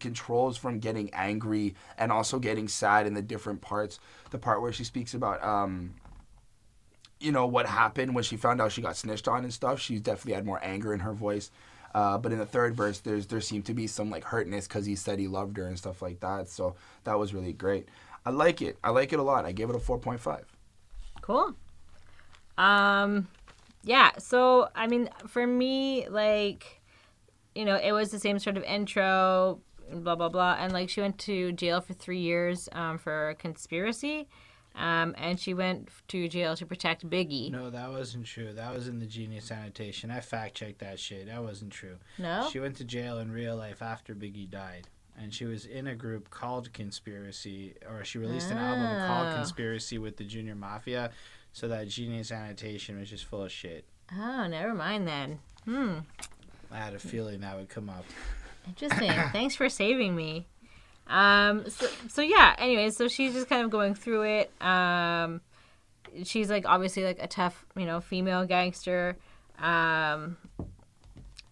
controls from getting angry and also getting sad in the different parts. The part where she speaks about, what happened when she found out she got snitched on and stuff. She's definitely had more anger in her voice. But in the third verse, there seemed to be some like hurtness because he said he loved her and stuff like that. So that was really great. I like it. I like it a lot. I gave it a 4.5. Cool. Yeah, so, I mean, for me, like, it was the same sort of intro, blah, blah, blah, and, like, she went to jail for 3 years for conspiracy, and she went to jail to protect Biggie. No, that wasn't true. That was in the Genius Annotation. I fact-checked that shit. That wasn't true. No? She went to jail in real life after Biggie died, and she was in a group called Conspiracy, or she released an album called Conspiracy with the Junior M.A.F.I.A., so that Genius Annotation was just full of shit. Oh, never mind then. I had a feeling that would come up. Interesting. Thanks for saving me. So yeah, anyway, so she's just kind of going through it. She's like obviously like a tough, female gangster. And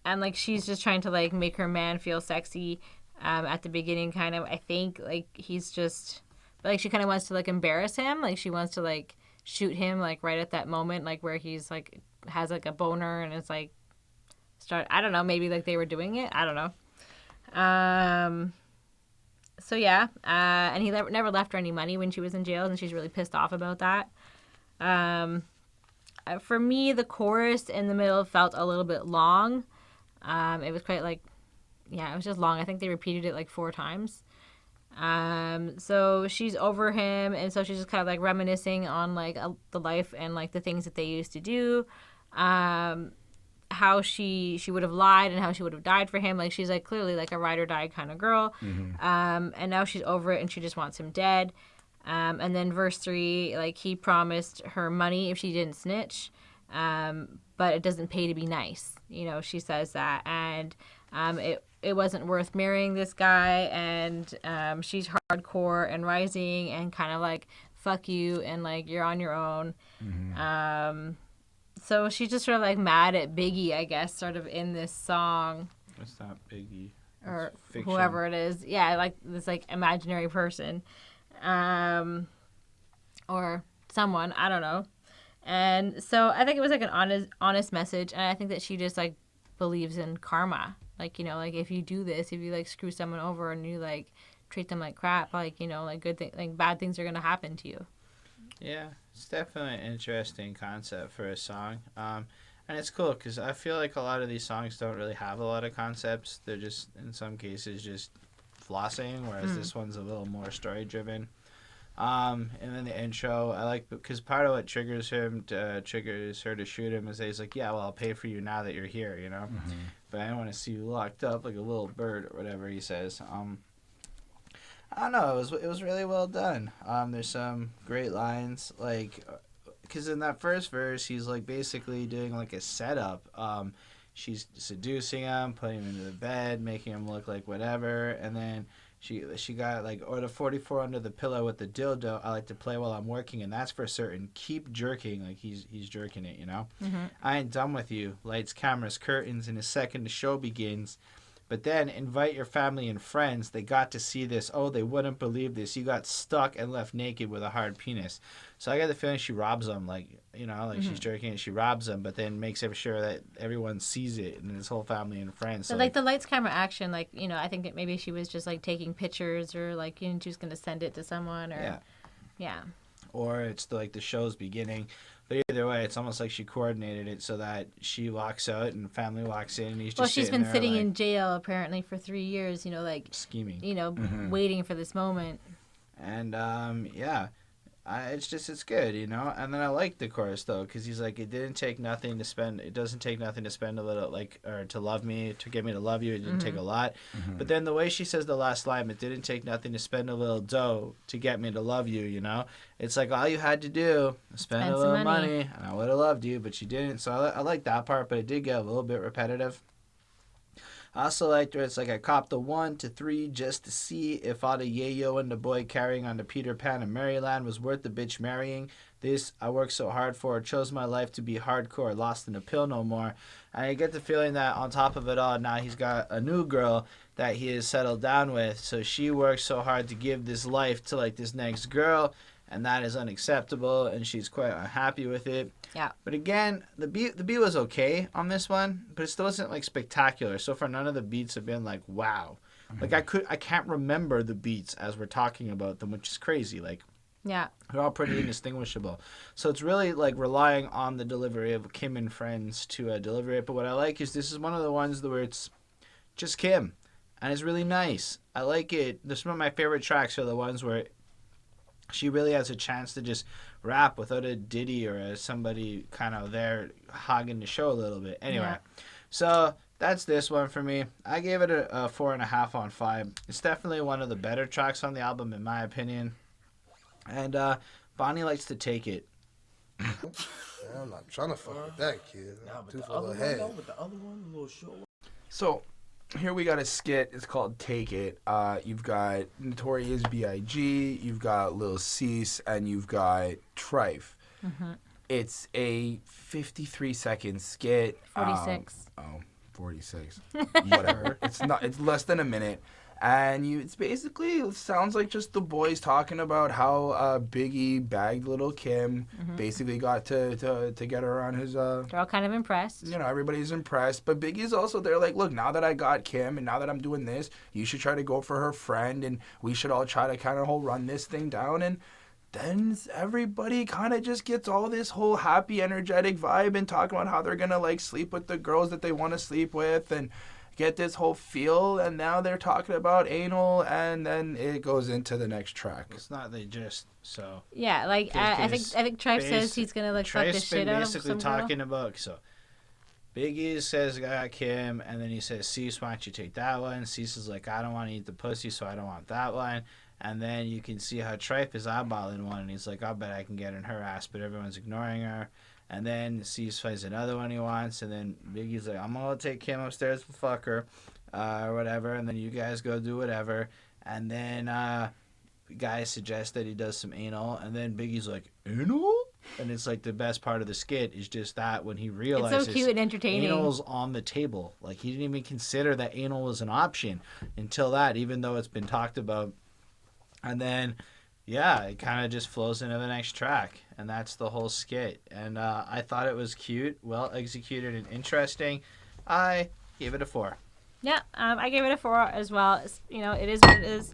like she's just trying to like make her man feel sexy. At the beginning kind of, I think like he's just, like she kind of wants to like embarrass him. Like she wants to like shoot him like right at that moment, like where he's like has like a boner and it's like I don't know, maybe like they were doing it, I don't know. So yeah, and he never left her any money when she was in jail, and she's really pissed off about that. For me, the chorus in the middle felt a little bit long. It was quite like, it was just long. I think they repeated it like 4 times. So she's over him, and so she's just kind of like reminiscing on like the life and like the things that they used to do, how she would have lied and how she would have died for him. Like she's like clearly like a ride or die kind of girl. And now she's over it and she just wants him dead. And then verse 3, like he promised her money if she didn't snitch, but it doesn't pay to be nice. She says that, and it wasn't worth marrying this guy, and she's hardcore and rising and kind of like fuck you and like you're on your own. So she's just sort of like mad at Biggie, I guess, sort of in this song. It's not Biggie. Or whoever it is. Yeah, like this like imaginary person. Or someone, I don't know. And so I think it was like an honest message, and I think that she just like believes in karma. Like, like if you do this, if you like screw someone over and you like treat them like crap, like, like like bad things are going to happen to you. Yeah, it's definitely an interesting concept for a song. And it's cool because I feel like a lot of these songs don't really have a lot of concepts. They're just, in some cases, just flossing, whereas this one's a little more story-driven. And then the intro, I like, because part of what triggers her to shoot him is that he's like, yeah, well, I'll pay for you now that you're here, But I don't want to see you locked up like a little bird or whatever he says. I don't know. It was really well done. There's some great lines, like, because in that first verse, he's like basically doing like a setup. She's seducing him, putting him into the bed, making him look like whatever, and then she got like, or the 44 under the pillow with the dildo. I like to play while I'm working, and that's for certain. Keep jerking, like he's jerking it, I ain't done with you. Lights, cameras, curtains. In a second, the show begins. But then invite your family and friends. They got to see this. Oh, they wouldn't believe this. You got stuck and left naked with a hard penis. So I got the feeling she robs them, like, you know, like she's jerking and she robs them, but then makes sure that everyone sees it and his whole family and friends. So, like the lights, camera, action, like, you know, I think that maybe she was just like taking pictures or like, you know, she was going to send it to someone or, yeah. Or it's like the show's beginning. But either way, it's almost like she coordinated it so that she walks out and family walks in and he's just Well, she's been there, sitting like, in jail apparently for 3 years, you know, like scheming. you know, waiting for this moment. And it's good, you know. And then I like the chorus though, because he's like, it doesn't take nothing to spend a little, like, or to love me, to get me to love you. It didn't take a lot. But then the way she says the last line, it didn't take nothing to spend a little dough to get me to love you, you know. It's like all you had to do was spend a little money and I would have loved you, but you didn't. So I like that part, but it did get a little bit repetitive. I also liked where it's like, I copped the 1 to 3 just to see if all the yayo and the boy carrying on the Peter Pan in Maryland was worth the bitch marrying. This I worked so hard for, chose my life to be hardcore, lost in a pill no more. And I get the feeling that on top of it all, now he's got a new girl that he has settled down with. So she worked so hard to give this life to like this next girl, and that is unacceptable, and she's quite unhappy with it. Yeah. But again, the beat was okay on this one, but it still isn't like spectacular. So far, none of the beats have been like wow. Like I can't remember the beats as we're talking about them, which is crazy. Like, yeah, they're all pretty indistinguishable. So it's really like relying on the delivery of Kim and friends to deliver it. But what I like is this is one of the ones where it's just Kim, and it's really nice. I like it. Some of my favorite tracks are the ones where she really has a chance to just rap without a ditty or somebody kind of there hogging the show a little bit. Anyway, so that's this one for me. I gave it a 4.5 on 5. It's definitely one of the better tracks on the album, in my opinion. And Bonnie likes to take it. Man, I'm not trying to fuck with that kid. Nah, but Too the full other of one, head. though, with the other one, a little short one. So here we got a skit. It's called Take It. You've got Notorious B.I.G, you've got Lil Cease, and you've got Trife. It's a 53-second skit. 46. 46. Whatever. It's less than a minute. And it's basically, it sounds like just the boys talking about how Biggie bagged Lil Kim, basically got to get her on his... They're all kind of impressed. You know, everybody's impressed. But Biggie's also there like, look, now that I got Kim and now that I'm doing this, you should try to go for her friend and we should all try to kind of run this thing down. And then everybody kind of just gets all this whole happy, energetic vibe and talking about how they're going to like sleep with the girls that they want to sleep with and get this whole feel. And now they're talking about anal, and then it goes into the next track. It's not they just so. Yeah, like I think Trife says he's gonna like fuck the shit out of some basically girl. talking about so. Biggie says I got Kim, and then he says, Cease, why don't you take that one? Cease is like, I don't want to eat the pussy, so I don't want that one. And then you can see how Trife is eyeballing one, and he's like, I'll bet I can get in her ass, but everyone's ignoring her. And then Cease finds another one he wants, and then Biggie's like, I'm going to take Kim upstairs and fuck her, or whatever, and then you guys go do whatever. And then guys suggest that he does some anal, and then Biggie's like, anal? And it's like the best part of the skit is just that when he realizes It's so cute and entertaining. anal's on the table. Like, he didn't even consider that anal was an option until that, even though it's been talked about. And then, yeah, it kind of just flows into the next track, and that's the whole skit. And I thought it was cute, well executed, and interesting. I gave it a 4. Yeah, I gave it a 4 as well. It's, you know, it is what it is.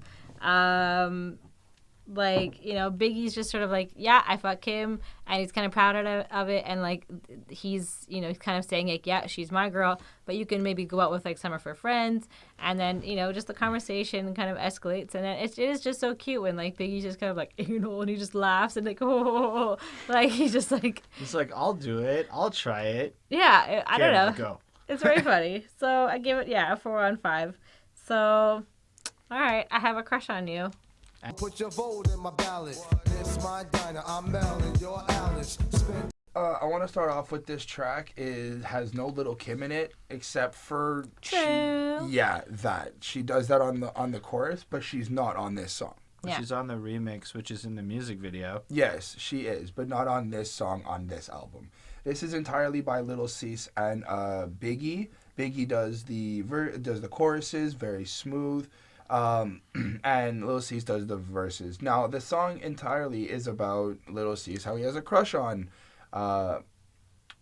Like, you know, Biggie's just sort of like, yeah, I fuck Kim, and he's kind of proud of it, and like he's, you know, kind of saying like, yeah, she's my girl, but you can maybe go out with like some of her friends, and then, you know, just the conversation kind of escalates, and then it is just so cute when like Biggie's just kind of like, you know, and he just laughs and like, oh, like he's just like, He's like, I'll do it, I'll try it. yeah, I don't know. Go. It's very funny. So I give it, a 4 on 5. So, all right, I have a crush on you. Put your vote in my ballot. This my diner. I'm Melon. You're Alice. Spin. I want to start off with this track. It has no Lil Kim in it, except for True. that she does that on the chorus, but she's not on this song. Yeah. She's on the remix, which is in the music video. Yes, she is, but not on this song on this album. This is entirely by Lil Cease and Biggie. Biggie does the choruses, very smooth. And Lil Cease does the verses. Now, the song entirely is about Lil Cease, how he has a crush on, I'm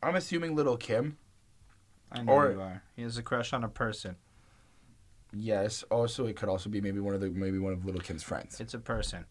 assuming Lil Kim. I know you are. He has a crush on a person. Yes. Also, it could also be maybe one of Lil Kim's friends. It's a person.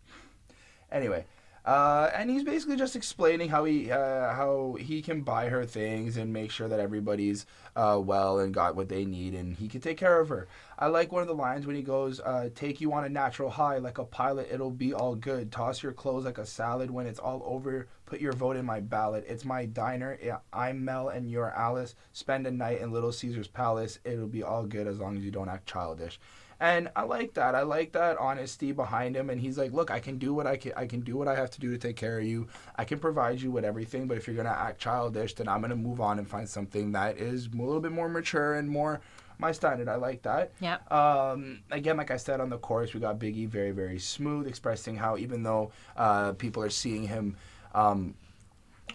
Anyway, and he's basically just explaining how he can buy her things and make sure that everybody's well and got what they need, and he can take care of her. I like one of the lines when he goes, "Take you on a natural high like a pilot, it'll be all good. Toss your clothes like a salad when it's all over. Put your vote in my ballot. It's my diner. Yeah, I'm Mel and you're Alice. Spend a night in Little Caesar's palace. It'll be all good as long as you don't act childish." And I like that. I like that honesty behind him. And he's like, look, I can do what I can do what I have to do to take care of you. I can provide you with everything. But if you're going to act childish, then I'm going to move on and find something that is a little bit more mature and more my standard. I like that. Yeah. Again, like I said on the chorus, we got Biggie very, very smooth, expressing how even though people are seeing him on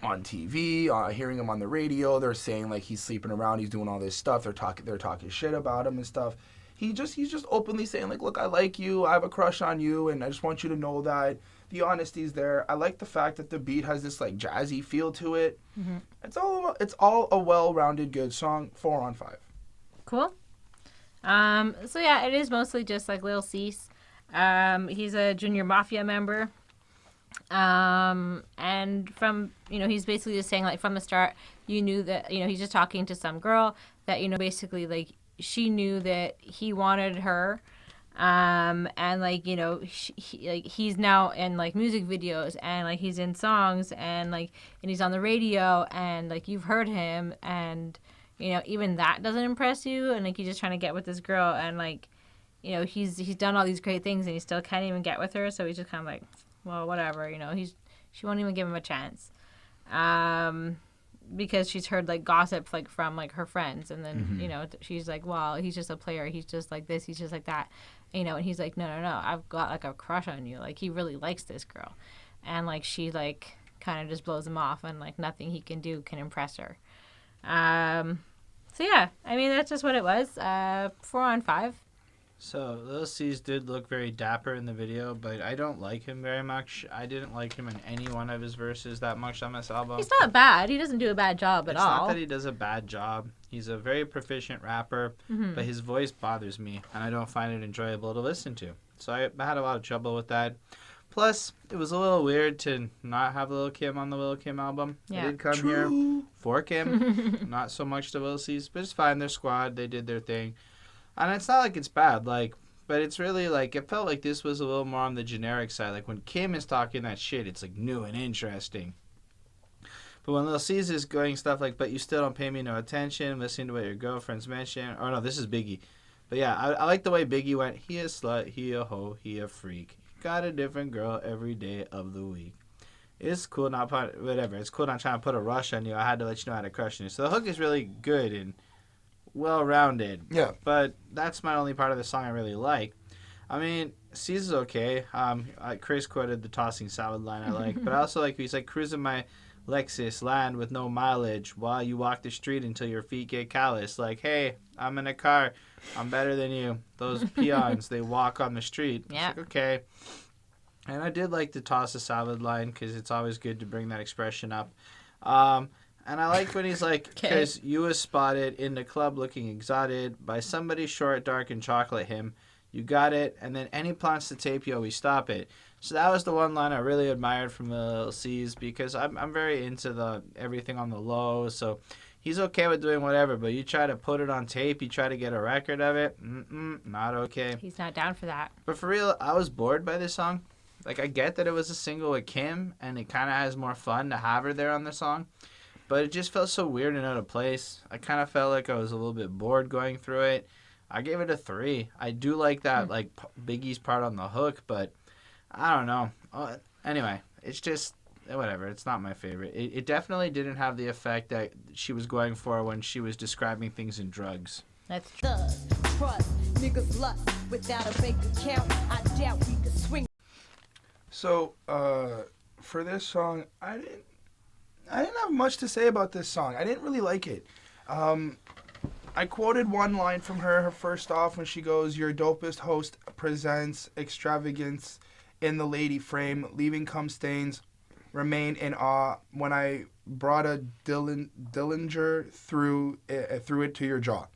TV, hearing him on the radio, they're saying like he's sleeping around, he's doing all this stuff. They're talking shit about him and stuff. He's just openly saying, like, look, I like you, I have a crush on you, and I just want you to know that. The honesty's there. I like the fact that the beat has this, like, jazzy feel to it. Mm-hmm. It's all a well-rounded, good song. 4 on 5. Cool. So, yeah, it is mostly just, like, Lil Cease. He's a Junior M.A.F.I.A member. And from, he's basically just saying, like, from the start, you knew that, he's just talking to some girl that, basically, like, she knew that he wanted her, and like he's now in like music videos and like he's in songs and he's on the radio and like you've heard him and even that doesn't impress you and like he's just trying to get with this girl and like he's done all these great things and he still can't even get with her, so he's just kind of like, well, whatever, she won't even give him a chance. Because she's heard like gossip like from like her friends and then she's like, well, he's just a player, he's just like this, he's just like that, and he's like, no, I've got like a crush on you, like he really likes this girl, and like she like kind of just blows him off and like nothing he can do can impress her. So yeah, I mean that's just what it was. 4 on 5. So Lil Cease did look very dapper in the video, but I don't like him very much. I didn't like him in any one of his verses that much on this album. He's not bad. He doesn't do a bad job at all. It's not that he does a bad job. He's a very proficient rapper, but his voice bothers me, and I don't find it enjoyable to listen to. So I had a lot of trouble with that. Plus, it was a little weird to not have Lil Kim on the Lil Kim album. Yeah. They did come here for Kim, not so much to Lil Cease, but it's fine. They're squad. They did their thing. And it's not like it's bad, but it's really it felt like this was a little more on the generic side. Like when Kim is talking that shit, it's like new and interesting. But when Lil Cease is going stuff like, but you still don't pay me no attention, listening to what your girlfriends mention. Oh no, this is Biggie. But yeah, I like the way Biggie went, he a slut, he a hoe, he a freak. Got a different girl every day of the week. It's cool not it's cool not trying to put a rush on you. I had to let you know I had a crush on you. So the hook is really good and well-rounded. Yeah. But that's my only part of the song I really like. I mean, Cease is okay. Chris quoted the tossing salad line I like. But I also like he's like, cruising my Lexus, land with no mileage, while you walk the street until your feet get callous. Like, hey, I'm in a car. I'm better than you. Those peons, they walk on the street. Yeah. It's like, okay. And I did like the toss a salad line because it's always good to bring that expression up. And I like when he's like, because you was spotted in the club looking exotic by somebody short, dark, and chocolate him. You got it. And then any plans to tape you, we stop it. So that was the one line I really admired from Lil Cease because I'm very into the everything on the low. So he's okay with doing whatever. But you try to put it on tape, you try to get a record of it. Not okay. He's not down for that. But for real, I was bored by this song. Like, I get that it was a single with Kim, and it kind of has more fun to have her there on the song. But it just felt so weird and out of place. I kind of felt like I was a little bit bored going through it. I gave it a 3. I do like that, like, Biggie's part on the hook, but I don't know. Anyway, it's just, whatever. It's not my favorite. It definitely didn't have the effect that she was going for when she was describing things in drugs. That's true. Trust, niggas lust. Without a bank account, I doubt we could swing. So, for this song, I didn't have much to say about this song. I didn't really like it. I quoted one line from her first off when she goes, "Your dopest host presents extravagance in the lady frame, leaving cum stains remain in awe when I brought a Dillinger through it to your jaw."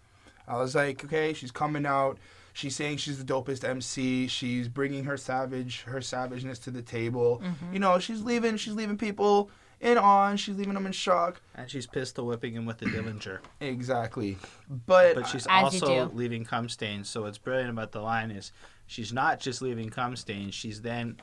I was like, okay, she's coming out. She's saying she's the dopest MC. She's bringing her savageness to the table. You know, she's leaving people in awe, and she's leaving them in shock. And she's pistol whipping him with the Dillinger. Exactly. But she's As you also do. leaving cum stains. So what's brilliant about the line is she's not just leaving cum stains. She's then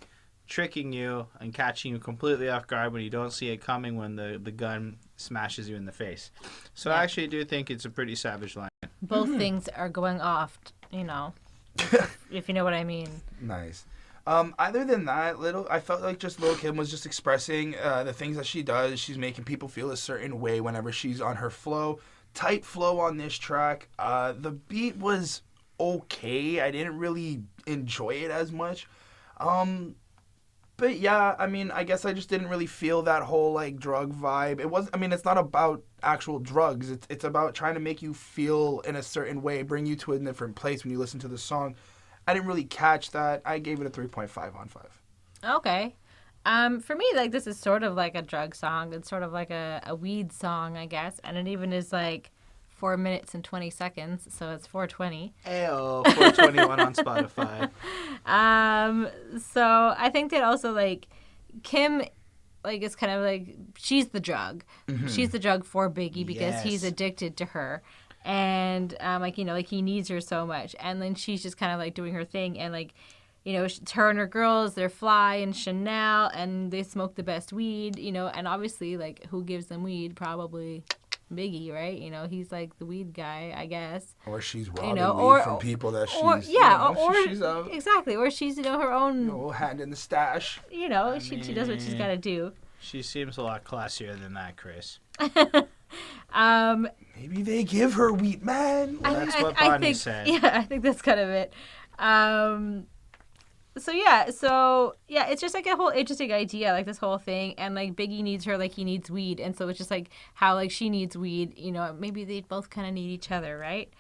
tricking you and catching you completely off guard when you don't see it coming when the gun smashes you in the face. So I actually do think it's a pretty savage line. Both things are going off, you know, if you know what I mean. Nice. Other than that, I felt like just Lil Kim was just expressing the things that she does. She's making people feel a certain way whenever she's on her flow. Tight flow on this track. The beat was okay. I didn't really enjoy it as much. But yeah, I mean, I guess I just didn't really feel that whole like drug vibe. It's not about actual drugs. It's about trying to make you feel in a certain way, bring you to a different place when you listen to the song. I didn't really catch that. I gave it a 3.5 on 5. Okay. For me, like, this is sort of like a drug song. It's sort of like a weed song, I guess. And it even is like 4 minutes and 20 seconds, so it's 4:20. Ayo, 421 on Spotify. So I think that also, like, Kim, like, is kind of like, she's the drug. She's the drug for Biggie because he's addicted to her. And, like, you know, like, he needs her so much. And then she's just kind of, like, doing her thing. And, like, you know, it's her and her girls, they're Fly and Chanel, and they smoke the best weed, you know. And obviously, like, who gives them weed? Probably Biggie, right? You know, he's, like, the weed guy, I guess. Or she's robbing weed from people that she's... Exactly. Or she's, you know, her own... hand in the stash. You know, she does what she's got to do. She seems a lot classier than that, Chris. Maybe they give her weed, man. Well, that's what Bonnie said. Yeah, I think that's kind of it. So yeah, it's just like a whole interesting idea, like this whole thing, and like Biggie needs her like he needs weed, and so it's just like how like she needs weed, you know, maybe they both kind of need each other, right?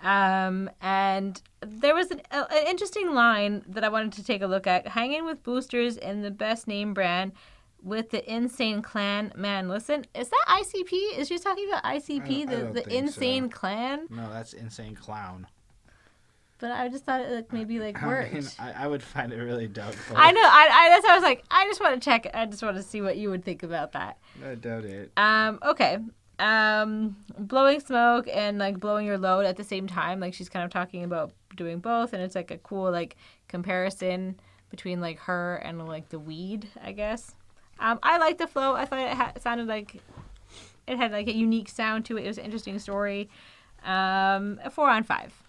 And there was an interesting line that I wanted to take a look at: hanging with boosters in the best name brand with the Insane Clan. Man, listen, is that ICP? Is she talking about ICP, the Insane Clan? No, that's Insane Clown. But I just thought it like maybe like worked. I mean, I would find it really doubtful. I know. I that's why I was like, I just want to check. I just want to see what you would think about that. I doubt it. Okay. Blowing smoke and like blowing your load at the same time. Like she's kind of talking about doing both, and it's like a cool like comparison between like her and like the weed, I guess. I like the flow. I thought it sounded like it had like a unique sound to it. It was an interesting story. A 4 on 5.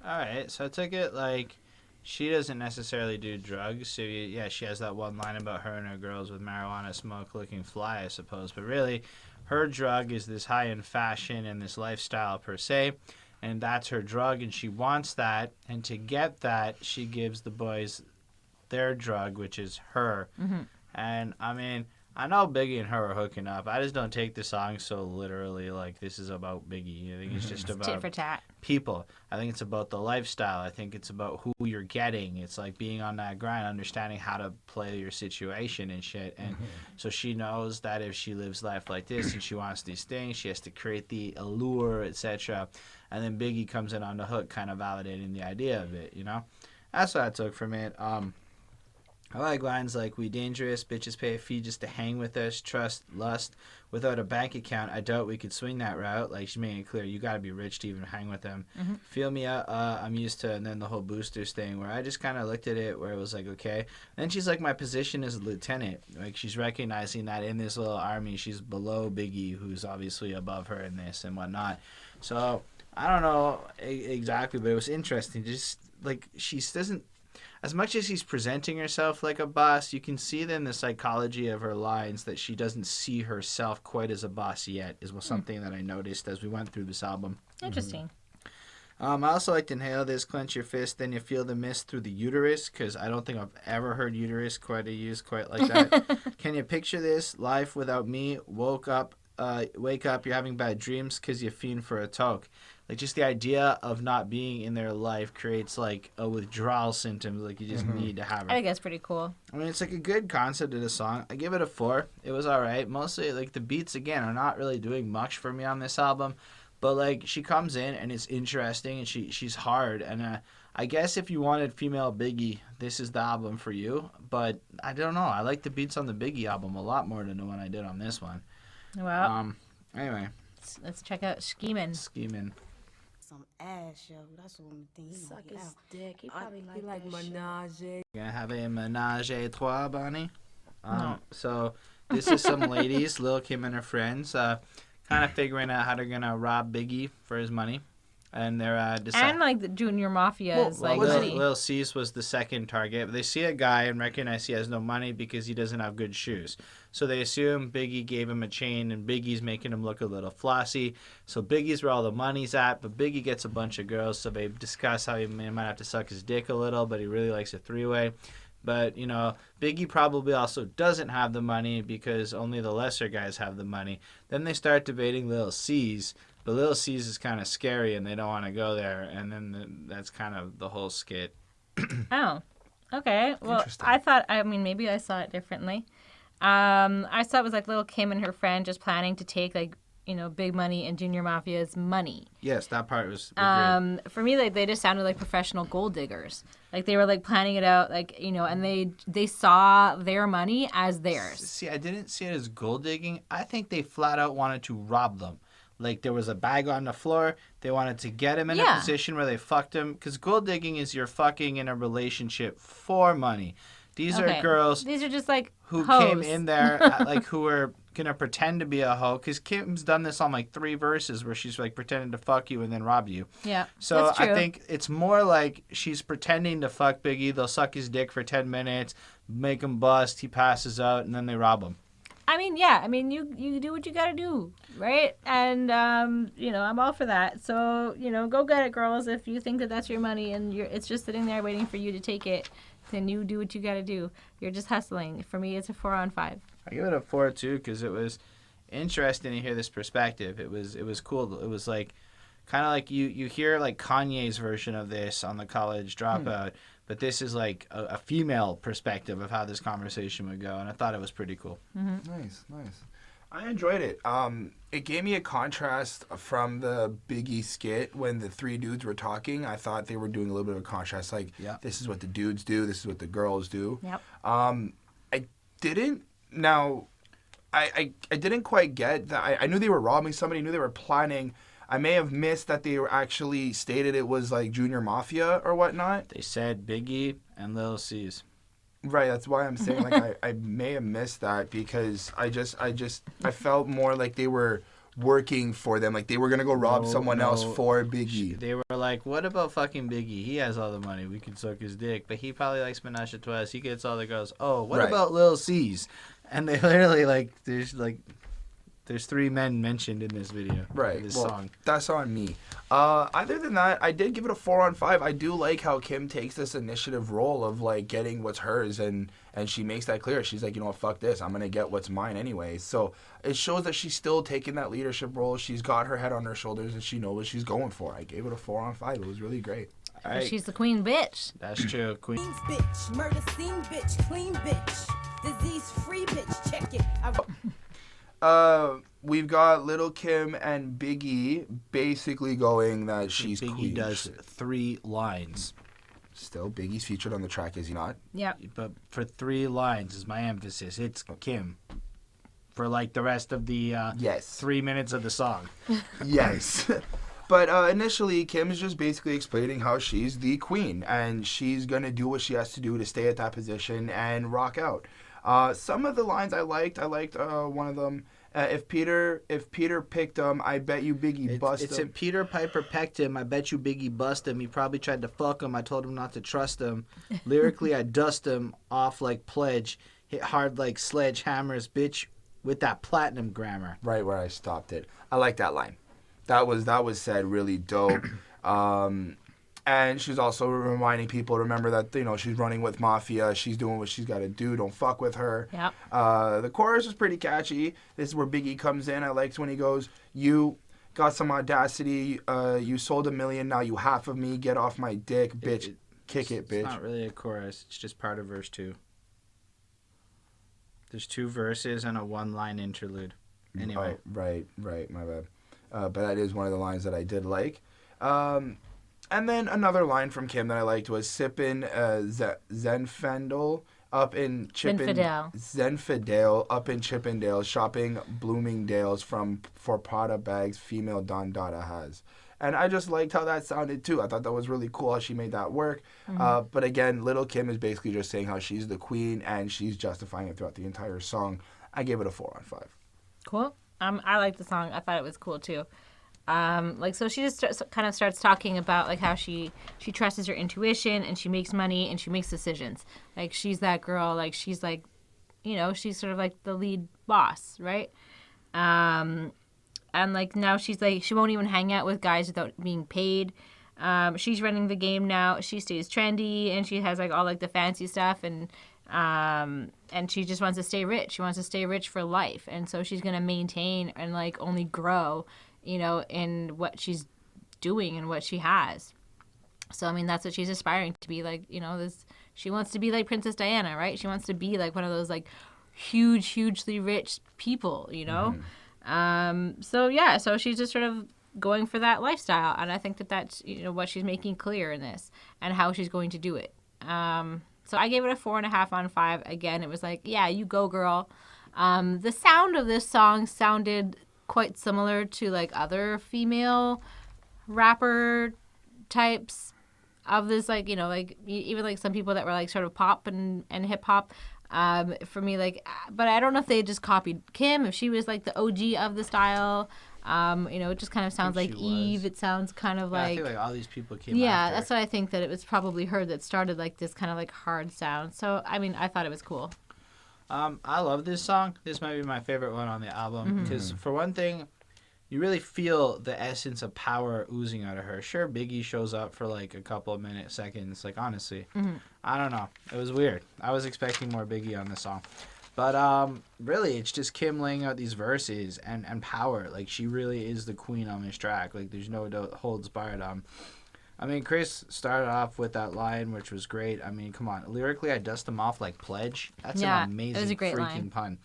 All right, so I took it like she doesn't necessarily do drugs. So yeah, she has that one line about her and her girls with marijuana smoke looking fly, I suppose. But really, her drug is this high-end fashion and this lifestyle per se, and that's her drug, and she wants that. And to get that, she gives the boys their drug, which is her. And I mean, I know Biggie and her are hooking up. I just don't take the song so literally, like this is about Biggie. I think it's just about tit for tat. People. I think it's about the lifestyle. I think it's about who you're getting. It's like being on that grind, understanding how to play your situation and shit. And so she knows that if she lives life like this and she wants these things, she has to create the allure, etc. And then Biggie comes in on the hook, kind of validating the idea of it, you know? That's what I took from it. I like lines like, we dangerous, bitches pay a fee just to hang with us, trust, lust. Without a bank account, I doubt we could swing that route. Like, she's making it clear, you got to be rich to even hang with them. Feel me out, I'm used to, and then the whole boosters thing, where I just kind of looked at it, where it was like, okay. Then she's like, my position is a lieutenant. Like, she's recognizing that in this little army, she's below Biggie, who's obviously above her in this and whatnot. So, I don't know exactly, but it was interesting. Just, like, she doesn't, as much as she's presenting herself like a boss, you can see then the psychology of her lines that she doesn't see herself quite as a boss yet, is something that I noticed as we went through this album. Interesting. I also like to inhale this, clench your fist, then you feel the mist through the uterus, because I don't think I've ever heard uterus used quite like that. Can you picture this? Life without me, woke up wake up, you're having bad dreams because you fiend for a toke. Like, just the idea of not being in their life creates, like, a withdrawal symptoms. Like, you just need to have it. I think that's pretty cool. I mean, it's, like, a good concept of the song. I give it a 4. It was all right. Mostly, like, the beats, again, are not really doing much for me on this album. But, like, she comes in, and it's interesting, and she's hard. And I guess if you wanted female Biggie, this is the album for you. But I don't know. I like the beats on the Biggie album a lot more than the one I did on this one. Well, Anyway. let's check out Scheamin. Some ass, yo. That's the one thing. Suck his dick. He probably like menage. Gonna have a menage a trois, Bonnie. So this is some ladies, Lil Kim and her friends, kind of figuring out how they're gonna rob Biggie for his money, and they're And like the Junior Mafia's like money. Lil C's was the second target. They see a guy and recognize he has no money because he doesn't have good shoes. So they assume Biggie gave him a chain, and Biggie's making him look a little flossy. So Biggie's where all the money's at, but Biggie gets a bunch of girls, so they discuss how he might have to suck his dick a little, but he really likes a three-way. But, you know, Biggie probably also doesn't have the money because only the lesser guys have the money. Then they start debating Lil C's, but Lil C's is kind of scary, and they don't want to go there, and then that's kind of the whole skit. Oh, okay. Well, I mean, maybe I saw it differently. I saw it was like Lil Kim and her friend just planning to take like, you know, Big Money and Junior Mafia's money. Yes, that part was great. For me, like they just sounded like professional gold diggers. Like they were like planning it out, like, you know, and they saw their money as theirs. See, I didn't see it as gold digging. I think they flat out wanted to rob them. Like there was a bag on the floor. They wanted to get him in a position where they fucked him. Because gold digging is you're fucking in a relationship for money. These are girls. These are just like who hoes. came in there like who were gonna pretend to be a hoe. Because Kim's done this on like 3 verses where she's like pretending to fuck you and then rob you. Yeah. So that's true. I think it's more like she's pretending to fuck Biggie. They'll suck his dick for 10 minutes, make him bust. He passes out, and then they rob him. I mean, yeah. I mean, you do what you gotta do, right? And you know, I'm all for that. So you know, go get it, girls. If you think that that's your money and it's just sitting there waiting for you to take it, then you do what you gotta do. You're just hustling. For me, it's a 4 on 5. I give it a 4 too because it was interesting to hear this perspective. It was cool. It was like kind of like you hear like Kanye's version of this on the College Dropout, but this is like a female perspective of how this conversation would go, and I thought it was pretty cool. Mm-hmm. Nice. I enjoyed it. It gave me a contrast from the Biggie skit when the 3 dudes were talking. I thought they were doing a little bit of a contrast, like this is what the dudes do, this is what the girls do. Yep. I didn't. Now, I didn't quite get that. I knew they were robbing somebody. I knew they were planning. I may have missed that they were actually stated it was like Junior Mafia or whatnot. They said Biggie and Lil C's. Right, that's why I'm saying like I may have missed that because I felt more like they were working for them, like they were gonna go rob someone else for Biggie. They were like, "What about fucking Biggie? He has all the money. We could suck his dick, but he probably likes menage a trois. He gets all the girls. Oh, what about Lil C's?" And they literally there's 3 men mentioned in this video. Right. This well, song. That's on me. Other than that, I did give it a 4 on 5. I do like how Kim takes this initiative role of like getting what's hers, and she makes that clear. She's like, you know what, fuck this. I'm gonna get what's mine anyway. So it shows that she's still taking that leadership role. She's got her head on her shoulders, and she knows what she's going for. I gave it a 4 on 5. It was really great. All right. She's the queen bitch. That's true, queen. Bitch, murder scene bitch, clean bitch, disease free bitch. Check it. We've got Lil Kim and Biggie basically going that she's Biggie queen. does 3 lines. Still, Biggie's featured on the track, is he not? Yeah. But for 3 lines is my emphasis. It's Kim. For like the rest of the 3 minutes of the song. Yes. But initially, Kim is just basically explaining how she's the queen, and she's going to do what she has to do to stay at that position and rock out. Some of the lines I liked. I liked one of them. If Peter picked him, I bet you Biggie bust him. It's if Peter Piper pecked him, I bet you Biggie bust him. He probably tried to fuck him. I told him not to trust him. Lyrically, I dust him off like Pledge. Hit hard like sledgehammers, bitch, with that platinum grammar. Right where I stopped it. I like that line. That was said really dope. And she's also reminding people to remember that, you know, she's running with Mafia. She's doing what she's got to do. Don't fuck with her. Yep. The chorus is pretty catchy. This is where Biggie comes in. I liked when he goes, "You got some audacity. You sold 1 million. Now you half of me. Get off my dick, bitch. Kick it, bitch." It's not really a chorus. It's just part of verse 2. There's 2 verses and a 1-line interlude. Anyway. Right. My bad. But that is one of the lines that I did like. And then another line from Kim that I liked was sippin' Zenfandel up in Zenfidel up in Chippendale, shopping Bloomingdale's for Prada bags female Don Dada has. And I just liked how that sounded too. I thought that was really cool how she made that work. But again, Lil Kim is basically just saying how she's the queen and she's justifying it throughout the entire song. I gave it a 4 on 5. Cool. I like the song. I thought it was cool too. So she just kind of starts talking about like how she trusts her intuition and she makes money and she makes decisions. Like she's that girl. Like she's like, you know, she's sort of like the lead boss, right? And like now she's like she won't even hang out with guys without being paid. She's running the game now. She stays trendy and she has like all like the fancy stuff and she just wants to stay rich. She wants to stay rich for life, and so she's gonna maintain and like only grow, you know, in what she's doing and what she has. So, I mean, that's what she's aspiring to be, like, you know, she wants to be like Princess Diana, right? She wants to be like one of those, like, hugely rich people, you know? So she's just sort of going for that lifestyle, and I think that's, you know, what she's making clear in this and how she's going to do it. So I gave it a 4.5 on 5. Again, it was like, yeah, you go, girl. The sound of this song sounded quite similar to like other female rapper types of this, like, you know, like even like some people that were like sort of pop and hip hop. For me, like, but I don't know if they just copied Kim, if she was like the OG of the style. You know, it just kind of sounds like Eve. It sounds kind of like, I think like all these people came yeah, after. that's what I think, that it was probably her that started like this kind of like hard sound. So I mean, I thought it was cool. I love this song. This might be my favorite one on the album because for one thing, you really feel the essence of power oozing out of her. Sure, Biggie shows up for like a couple of seconds. Like, honestly, I don't know. It was weird. I was expecting more Biggie on this song. But really, it's just Kim laying out these verses and power. Like, she really is the queen on this track. Like, there's no holds barred. I mean, Chris started off with that line, which was great. I mean, come on. Lyrically, I dust them off like Pledge. That's an amazing it was a great freaking line.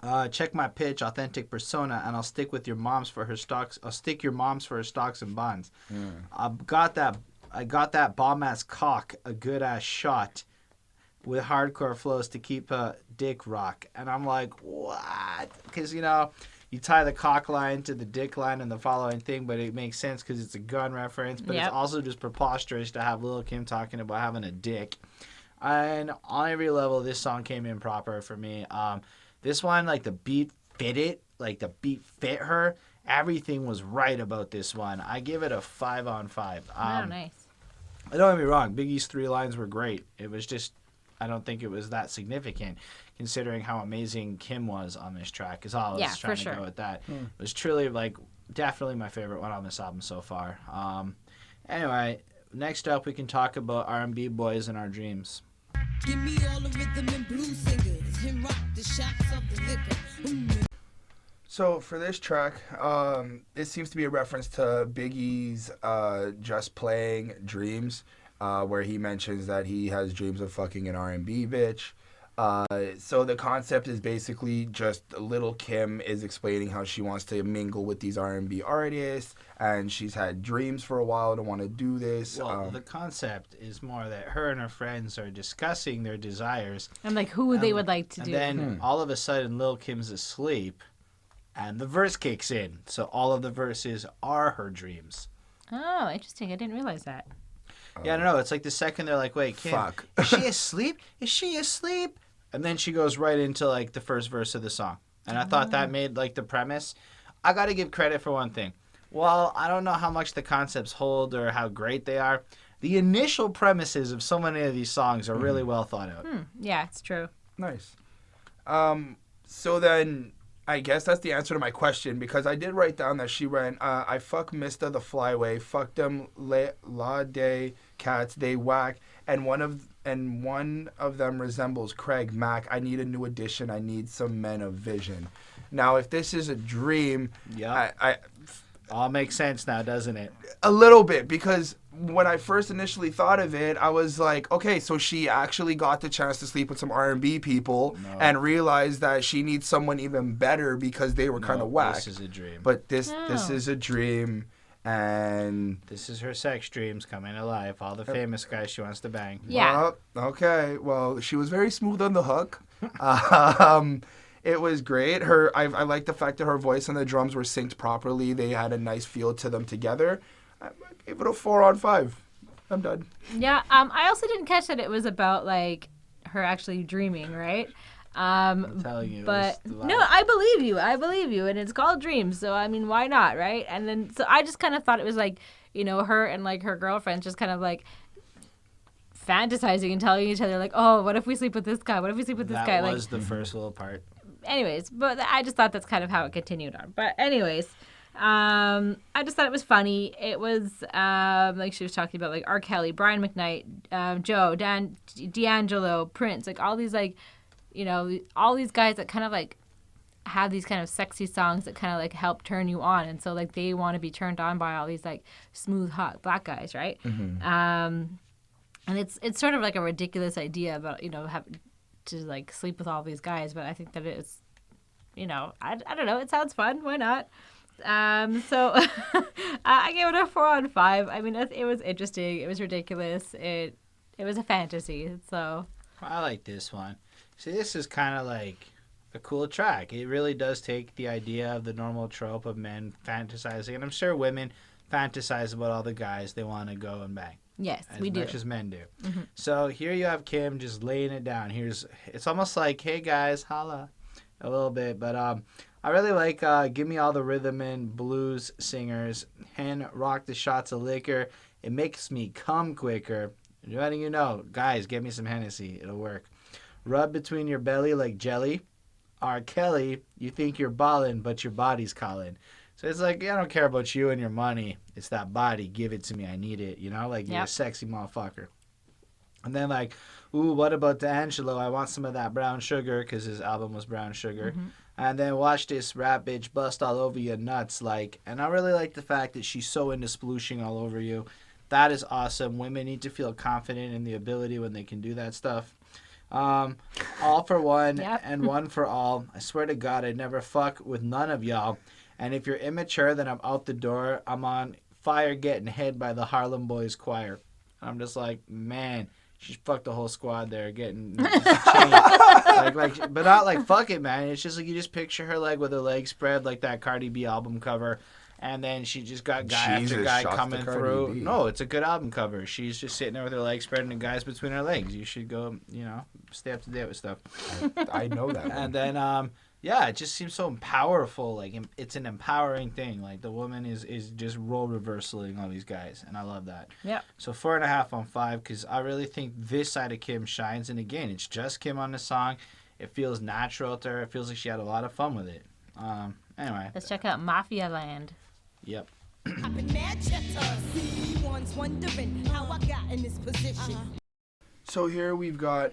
pun. Check my pitch, authentic persona, and I'll stick with your moms for her stocks. I'll stick your moms for her stocks and bonds. I got that bomb ass cock, a good ass shot, with hardcore flows to keep a dick rock. And I'm like, what? Because, you know, you tie the cock line to the dick line in the following thing, but it makes sense because it's a gun reference. But it's also just preposterous to have Lil Kim talking about having a dick. And on every level, this song came in proper for me. This one, like, the beat fit it. Like, the beat fit her. Everything was right about this one. I give it a 5 on 5. Nice. Don't get me wrong. Biggie's 3 lines were great. It was just, I don't think it was that significant, considering how amazing Kim was on this track. Is all I was trying to go with that. It was truly, like, definitely my favorite one on this album so far. Anyway, next up we can talk about R&B Boys and Our Dreams. Give me all the rhythm and blues singers and rock the shots of the liquor. So for this track, it seems to be a reference to Biggie's Just Playing Dreams, where he mentions that he has dreams of fucking an R&B bitch. So the concept is basically just Lil Kim is explaining how she wants to mingle with these R&B artists, and she's had dreams for a while to want to do this. Well, the concept is more that her and her friends are discussing their desires. And like who they would like to do. And then all of a sudden Lil Kim's asleep, and the verse kicks in. So all of the verses are her dreams. Oh, interesting. I didn't realize that. Yeah, I don't know. It's like the second they're like, wait, Kim, Fuck. Is she asleep? Is she asleep? And then she goes right into, like, the first verse of the song. And I thought that made, like, the premise. I got to give credit for one thing. Well, I don't know how much the concepts hold or how great they are. The initial premises of so many of these songs are really well thought out. Yeah, it's true. Nice. So then I guess that's the answer to my question, because I did write down that she ran, I fuck Mr. the Flyway, fuck them La Day cats, they whack, and one of them resembles Craig Mack. I need a new addition. I need some men of vision. Now, if this is a dream, I all makes sense now, doesn't it? A little bit, because when I first initially thought of it, I was like, okay, so she actually got the chance to sleep with some R&B people and realized that she needs someone even better because they were kind of whack. This is a dream. But this is a dream, and this is her sex dreams coming to life. All the famous guys she wants to bang. Yeah. Okay. Well, she was very smooth on the hook. It was great. I like the fact that her voice and the drums were synced properly. They had a nice feel to them together. I gave it a 4 on 5. I'm done. Yeah. I also didn't catch that it was about like her actually dreaming, right? I'm telling you. But no, I believe you, and it's called dreams. So I mean, why not, right? And then so I just kind of thought it was like, her and like her girlfriends just kind of like fantasizing and telling each other like, oh, what if we sleep with this guy? What if we sleep with this guy? That was the first little part. Anyways, but I just thought that's kind of how it continued on. But anyways, I just thought it was funny. It was like she was talking about like R. Kelly, Brian McKnight, Joe, D'Angelo, Prince, like all these like, all these guys that kind of like have these kind of sexy songs that kind of like help turn you on, and so like they want to be turned on by all these like smooth hot black guys, right? Mm-hmm. And it's sort of like a ridiculous idea about having to like sleep with all these guys, but I think that it's I don't know, it sounds fun, why not? So I gave it a 4 on 5. I mean, it was interesting, it was ridiculous, it was a fantasy. So I like this one. See, this is kind of like a cool track. It really does take the idea of the normal trope of men fantasizing, and I'm sure women fantasize about all the guys they want to go and bang. Yes, we do. As much as men do. Mm-hmm. So here you have Kim just laying it down. It's almost like, hey guys, holla, a little bit. But I really like give me all the rhythm and blues singers. Hen rock the shots of liquor. It makes me come quicker. Letting you know, guys, get me some Hennessy. It'll work. Rub between your belly like jelly. R. Kelly, you think you're ballin', but your body's calling. So it's like, I don't care about you and your money. It's that body. Give it to me. I need it. Like you're a sexy motherfucker. And then like, ooh, what about D'Angelo? I want some of that brown sugar, because his album was Brown Sugar. Mm-hmm. And then watch this rap bitch bust all over your nuts. And I really like the fact that she's so into splooshing all over you. That is awesome. Women need to feel confident in the ability when they can do that stuff. All for one and one for all. I swear to God, I'd never fuck with none of y'all. And if you're immature, then I'm out the door. I'm on fire getting head by the Harlem Boys Choir. I'm just like, man, she fucked the whole squad there getting chained. But not like, fuck it, man. It's just like, you just picture her like with her legs spread like that Cardi B album cover. And then she just got guy after guy coming through. No, it's a good album cover. She's just sitting there with her legs spread and the guys between her legs. You should go, stay up to date with stuff. I know that. And then, it just seems so powerful. Like, it's an empowering thing. Like, the woman is just role reversaling all these guys, and I love that. Yeah. So 4.5 on 5, because I really think this side of Kim shines. And again, it's just Kim on the song. It feels natural to her. It feels like she had a lot of fun with it. Anyway. Let's check out Mafia Land. Yep. So here we've got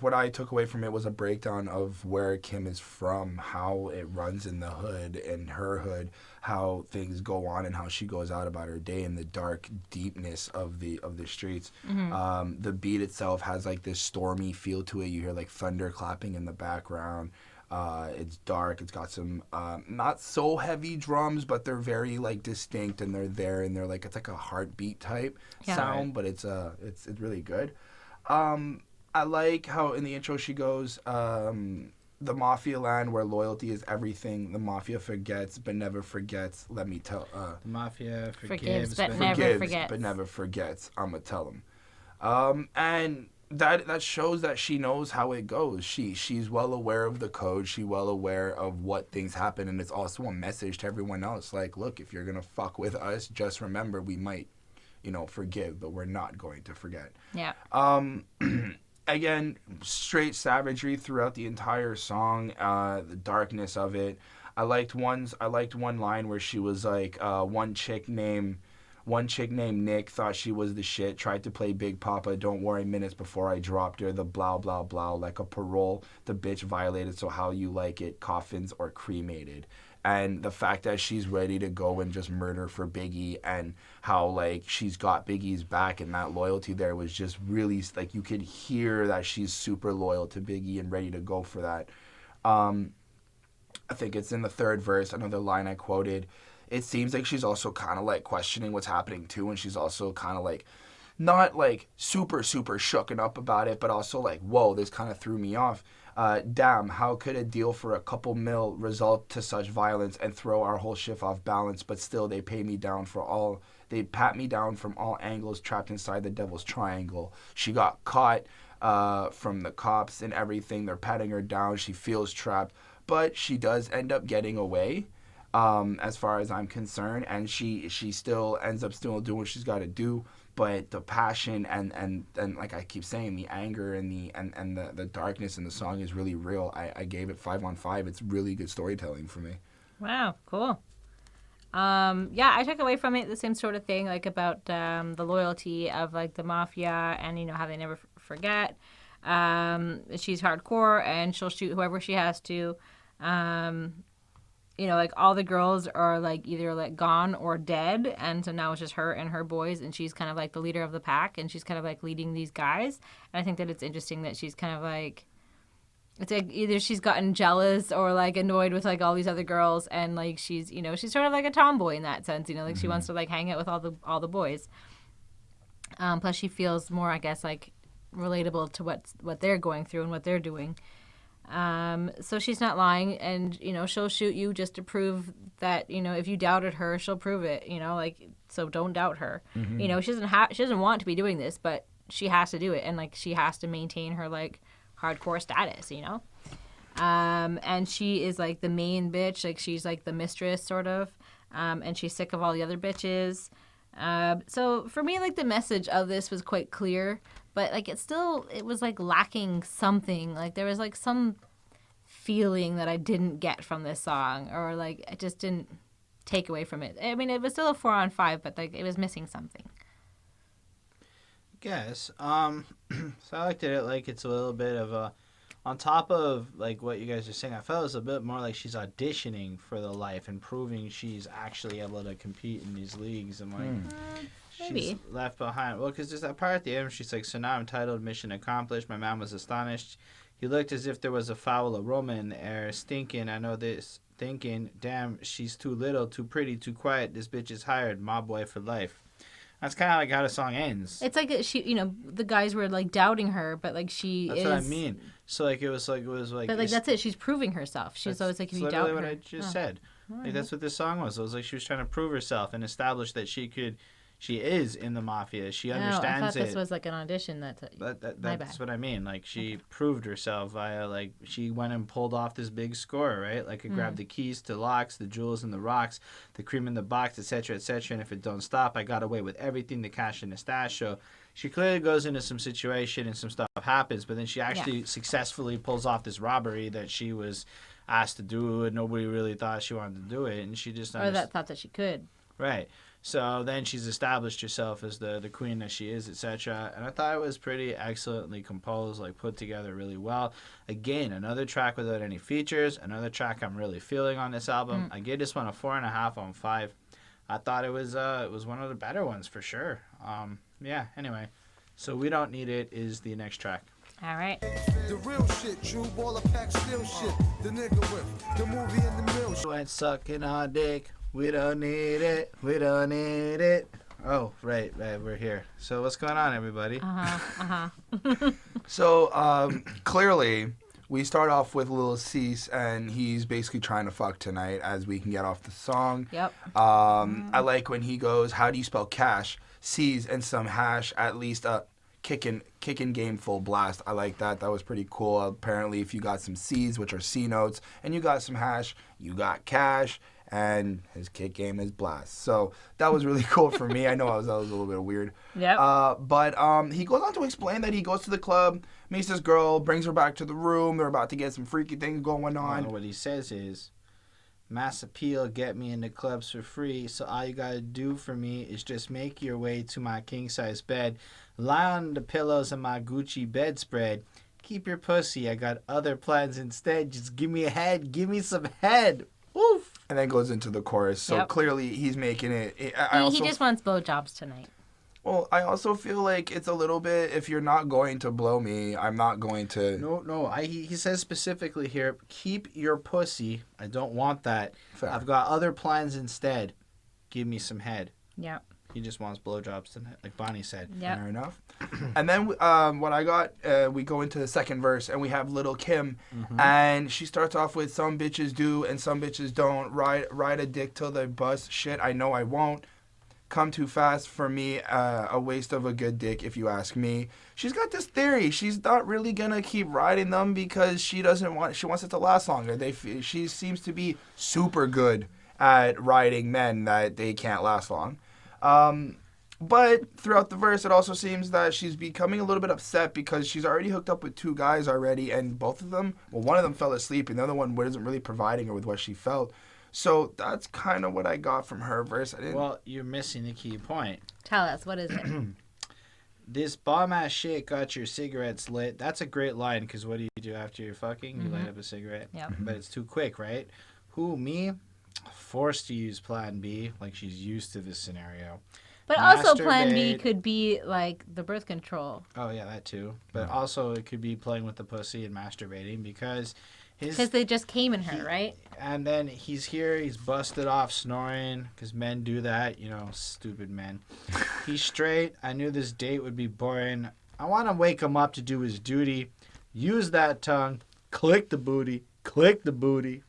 what I took away from it was a breakdown of where Kim is from, how it runs in the hood and her hood, how things go on and how she goes out about her day in the dark deepness of the streets. Mm-hmm. The beat itself has like this stormy feel to it. You hear like thunder clapping in the background. It's dark. It's got some not so heavy drums, but they're very like distinct, and they're there, and they're like, it's like a heartbeat type sound, but it's really good. I like how in the intro she goes, the Mafia land where loyalty is everything. The Mafia forgets but never forgets. Let me tell. The Mafia forgives but never forgets. I'ma tell them. And that shows that she knows how it goes. She's well aware of the code. She's well aware of what things happen, and it's also a message to everyone else. Like, look, if you're gonna fuck with us, just remember we might, forgive, but we're not going to forget. Yeah. again, straight savagery throughout the entire song. The darkness of it. I liked one line where she was like, one chick named Nick thought she was the shit, tried to play Big Papa, don't worry, minutes before I dropped her, the blah, blah, blah, like a parole, the bitch violated, so how you like it, coffins or cremated. And the fact that she's ready to go and just murder for Biggie, and how, like, she's got Biggie's back, and that loyalty there was just really, like, you could hear that she's super loyal to Biggie and ready to go for that. I think it's in the third verse, another line I quoted. It seems like she's also kind of, like, questioning what's happening, too, and she's also kind of, like, not, like, super, super shooken up about it, but also, like, whoa, this kind of threw me off. Damn, how could a deal for a couple mil result to such violence and throw our whole shift off balance, but still they pat me down from all angles, trapped inside the devil's triangle. She got caught from the cops and everything. They're patting her down. She feels trapped, but she does end up getting away. As far as I'm concerned, and she still ends up still doing what she's got to do, but the passion and like I keep saying, the anger and the darkness in the song is really real. I gave it 5 on 5. It's really good storytelling for me. Wow, cool. Yeah, I took away from it the same sort of thing, like about the loyalty of like the mafia, and you know how they never forget. She's hardcore and she'll shoot whoever she has to. You know, like all the girls are like either like gone or dead, and so now it's just her and her boys, and she's kind of like the leader of the pack, and she's kind of like leading these guys. And I think that it's interesting that she's kind of like, it's like either she's gotten jealous or like annoyed with like all these other girls, and like she's, you know, she's sort of like a tomboy in that sense, you know, like she wants to like hang out with all the boys. Plus she feels more, I guess, like relatable to what they're going through and what they're doing. So she's not lying, and you know she'll shoot you just to prove that, you know, if you doubted her, she'll prove it, you know, like, so don't doubt her. You know, she doesn't want to be doing this, but she has to do it, and like she has to maintain her like hardcore status, you know. And she is like the main bitch, like she's like the mistress sort of, and she's sick of all the other bitches. So for me, like the message of this was quite clear, but like it was like lacking something. Like there was like some feeling that I didn't get from this song, or like I just didn't take away from it. I mean, it was still a 4 on 5, but like it was missing something. Guess. So I looked at it like it's a little bit of a, on top of like what you guys are saying, I felt it was a bit more like she's auditioning for the life and proving she's actually able to compete in these leagues, and like she's left behind. Well, because there's that part at the end, she's like, so now I'm titled, mission accomplished. My man was astonished. He looked as if there was a foul aroma in the air, stinking. I know this, thinking, damn, she's too little, too pretty, too quiet. This bitch is hired, mob boy for life. That's kind of like how the song ends. It's like she, you know, the guys were like doubting her, but like That's what I mean. So like it was like. But like that's it. She's proving herself. She's always like, if you doubt her. That's literally what I just said. Like that's what this song was. It was like she was trying to prove herself and establish that she is in the mafia. She understands it. I thought this was like an audition. That's what I mean. Like she proved herself via, like, she went and pulled off this big score, right? Like I grabbed the keys to locks, the jewels and the rocks, the cream in the box, etc., etc. And if it don't stop, I got away with everything, the cash in the stash. So she clearly goes into some situation and some stuff happens, but then she actually successfully pulls off this robbery that she was asked to do, and nobody really thought she wanted to do it, and she just thought that she could. Right. So then she's established herself as the queen that she is, etc. And I thought it was pretty excellently composed, like put together really well. Again, another track without any features, another track I'm really feeling on this album. I gave this one a 4.5 on 5. I thought it was one of the better ones for sure. Yeah, anyway. So We Don't Need It is the next track. All right. The real shit, true baller pack still shit. The nigga with the movie in the mill. Went sucking on dick. We don't need it. We don't need it. Oh, right. We're here. So what's going on, everybody? So clearly, we start off with Lil Cease, and he's basically trying to fuck tonight, as we can get off the song. Yep. I like when he goes, how do you spell cash? C's and some hash, at least a kicking game full blast. I like that. That was pretty cool. Apparently, if you got some C's, which are C notes, and you got some hash, you got cash. and his kick game is blast. So that was really cool for me. I know that was a little bit weird. Yep. But he goes on to explain that he goes to the club, meets this girl, brings her back to the room. They're about to get some freaky things going on. What he says is, mass appeal get me in the clubs for free, so all you gotta do for me is just make your way to my king-size bed, lie on the pillows of my Gucci bedspread, keep your pussy, I got other plans instead, just give me a head, give me some head. Woof. And then goes into the chorus. So clearly he's making it. He just wants blowjobs tonight. Well, I also feel like it's a little bit, if you're not going to blow me, I'm not going to... No. He says specifically here, keep your pussy. I don't want that. Fair. I've got other plans instead. Give me some head. Yeah. He just wants blowjobs tonight, like Bonnie said. Yeah. Fair enough. And then what I got, we go into the second verse, and we have Lil Kim, and she starts off with, some bitches do and some bitches don't. Ride a dick till they bust. Shit, I know I won't. Come too fast for me, a waste of a good dick if you ask me. She's got this theory. She's not really going to keep riding them because she wants it to last longer. She seems to be super good at riding men that they can't last long. But throughout the verse, it also seems that she's becoming a little bit upset because she's already hooked up with two guys already, and both of them, well, one of them fell asleep, and the other one wasn't really providing her with what she felt. So that's kind of what I got from her verse. Well, you're missing the key point. Tell us, what is it? This bomb-ass shit got your cigarettes lit. That's a great line, because what do you do after you're fucking? You light up a cigarette. Yep. But it's too quick, right? Who, me? Forced to use plan B, like she's used to this scenario. But also plan B could be like the birth control. Oh, yeah, that too. But also it could be playing with the pussy and masturbating because they just came in her, right? And then he's here, he's busted off snoring because men do that, stupid men. He's straight. I knew this date would be boring. I want to wake him up to do his duty. Use that tongue. Click the booty. Click the booty.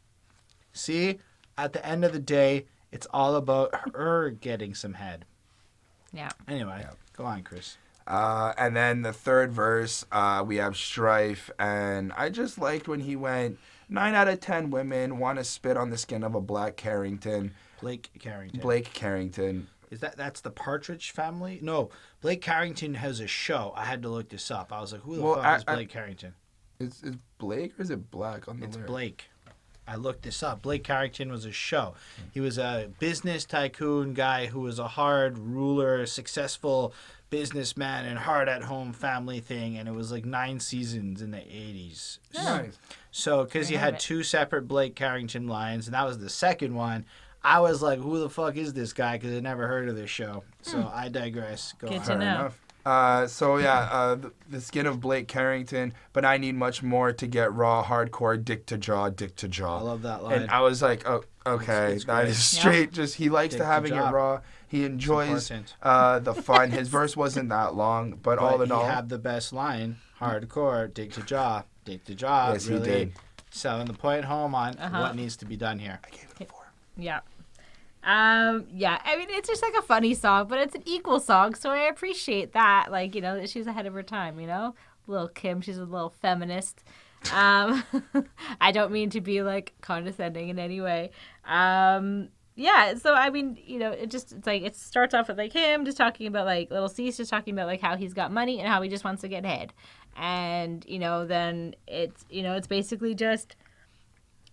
See, at the end of the day, it's all about her getting some head. Yeah. Anyway, go on, Chris. And then the third verse, we have Strife, and I just liked when he went, 9 out of 10 women want to spit on the skin of a Black Carrington. Blake Carrington. Blake Carrington. That's the Partridge Family? No, Blake Carrington has a show. I had to look this up. I was like, who the fuck is Blake Carrington? Is Blake or is it Black on the lyric? It's Blake. I looked this up. Blake Carrington was a show. He was a business tycoon guy who was a hard ruler, successful businessman, and hard at home family thing. And it was like 9 seasons in the 80s. Nice. So, because you had 2 separate Blake Carrington lines, and that was the second one, I was like, who the fuck is this guy? Because I never heard of this show. So I digress. Go Good on. to know. Enough. The skin of Blake Carrington, but I need much more to get raw, hardcore, dick to jaw. I love that line. And I was like, oh, okay, It's that great. is straight. Just he likes Dick to to having it jaw. raw. He enjoys important. the fun. His verse wasn't that long, but all in all, he had the best line, hardcore, dick to jaw. Yes, he really did. selling the point home on what needs to be done here. I gave it a 4. Yeah. I mean, it's just like a funny song, but it's an equal song, so I appreciate that. Like, she's ahead of her time, Lil Kim, she's a little feminist. I don't mean to be, like, condescending in any way. So, I mean, it starts off with, like, him just talking about, like, Little C's just talking about, like, how he's got money and how he just wants to get head. And, then it's basically just...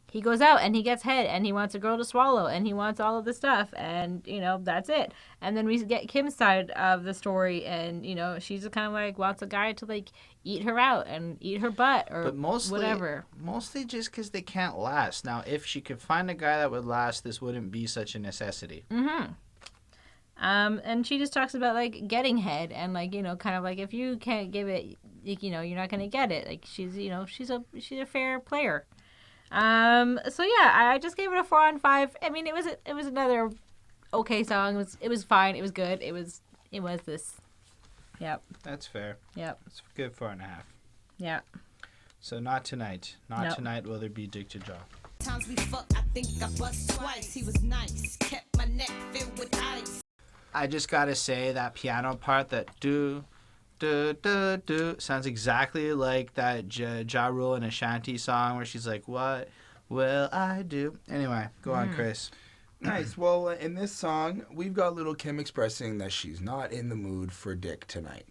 He goes out and he gets head and he wants a girl to swallow and he wants all of this stuff and, that's it. And then we get Kim's side of the story and, she's kind of like wants a guy to like eat her out and eat her butt or whatever. Mostly just because they can't last. Now, if she could find a guy that would last, this wouldn't be such a necessity. Mm-hmm. And she just talks about like getting head and like, kind of like if you can't give it, you're not going to get it. Like she's a fair player. I just gave it a 4 on 5. I mean, it was another okay song. It was fine. It was good. It was this. Yep. That's fair. Yep. It's a good 4.5. Yeah. So not tonight. Tonight will there be dick to jaw. Times we fucked, I think I bust twice. He was nice, kept my neck filled with ice. I just gotta say that piano part, that do sounds exactly like that Ja Rule and Ashanti song where she's like, what will I do? Anyway, go on, Chris. Nice. Well, in this song, we've got Lil Kim expressing that she's not in the mood for dick tonight.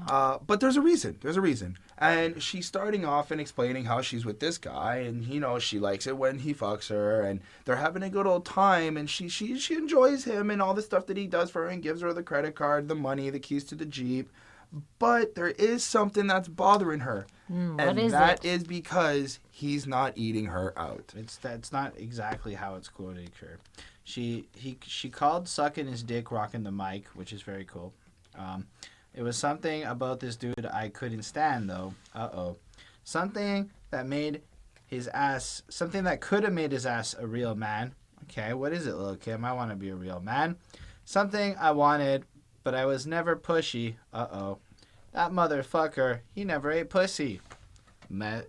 No. But there's a reason. There's a reason. And she's starting off and explaining how she's with this guy, and she likes it when he fucks her, and they're having a good old time, and she enjoys him and all the stuff that he does for her, and gives her the credit card, the money, the keys to the Jeep. But there is something that's bothering her, what is that it? is because he's not eating her out. That's not exactly how it's quoted here. She called sucking his dick rocking the mic, which is very cool. It was something about this dude I couldn't stand, though. Something that could have made his ass a real man. Okay, what is it, Lil Kim? I want to be a real man. Something I wanted, but I was never pushy. That motherfucker, he never ate pussy. There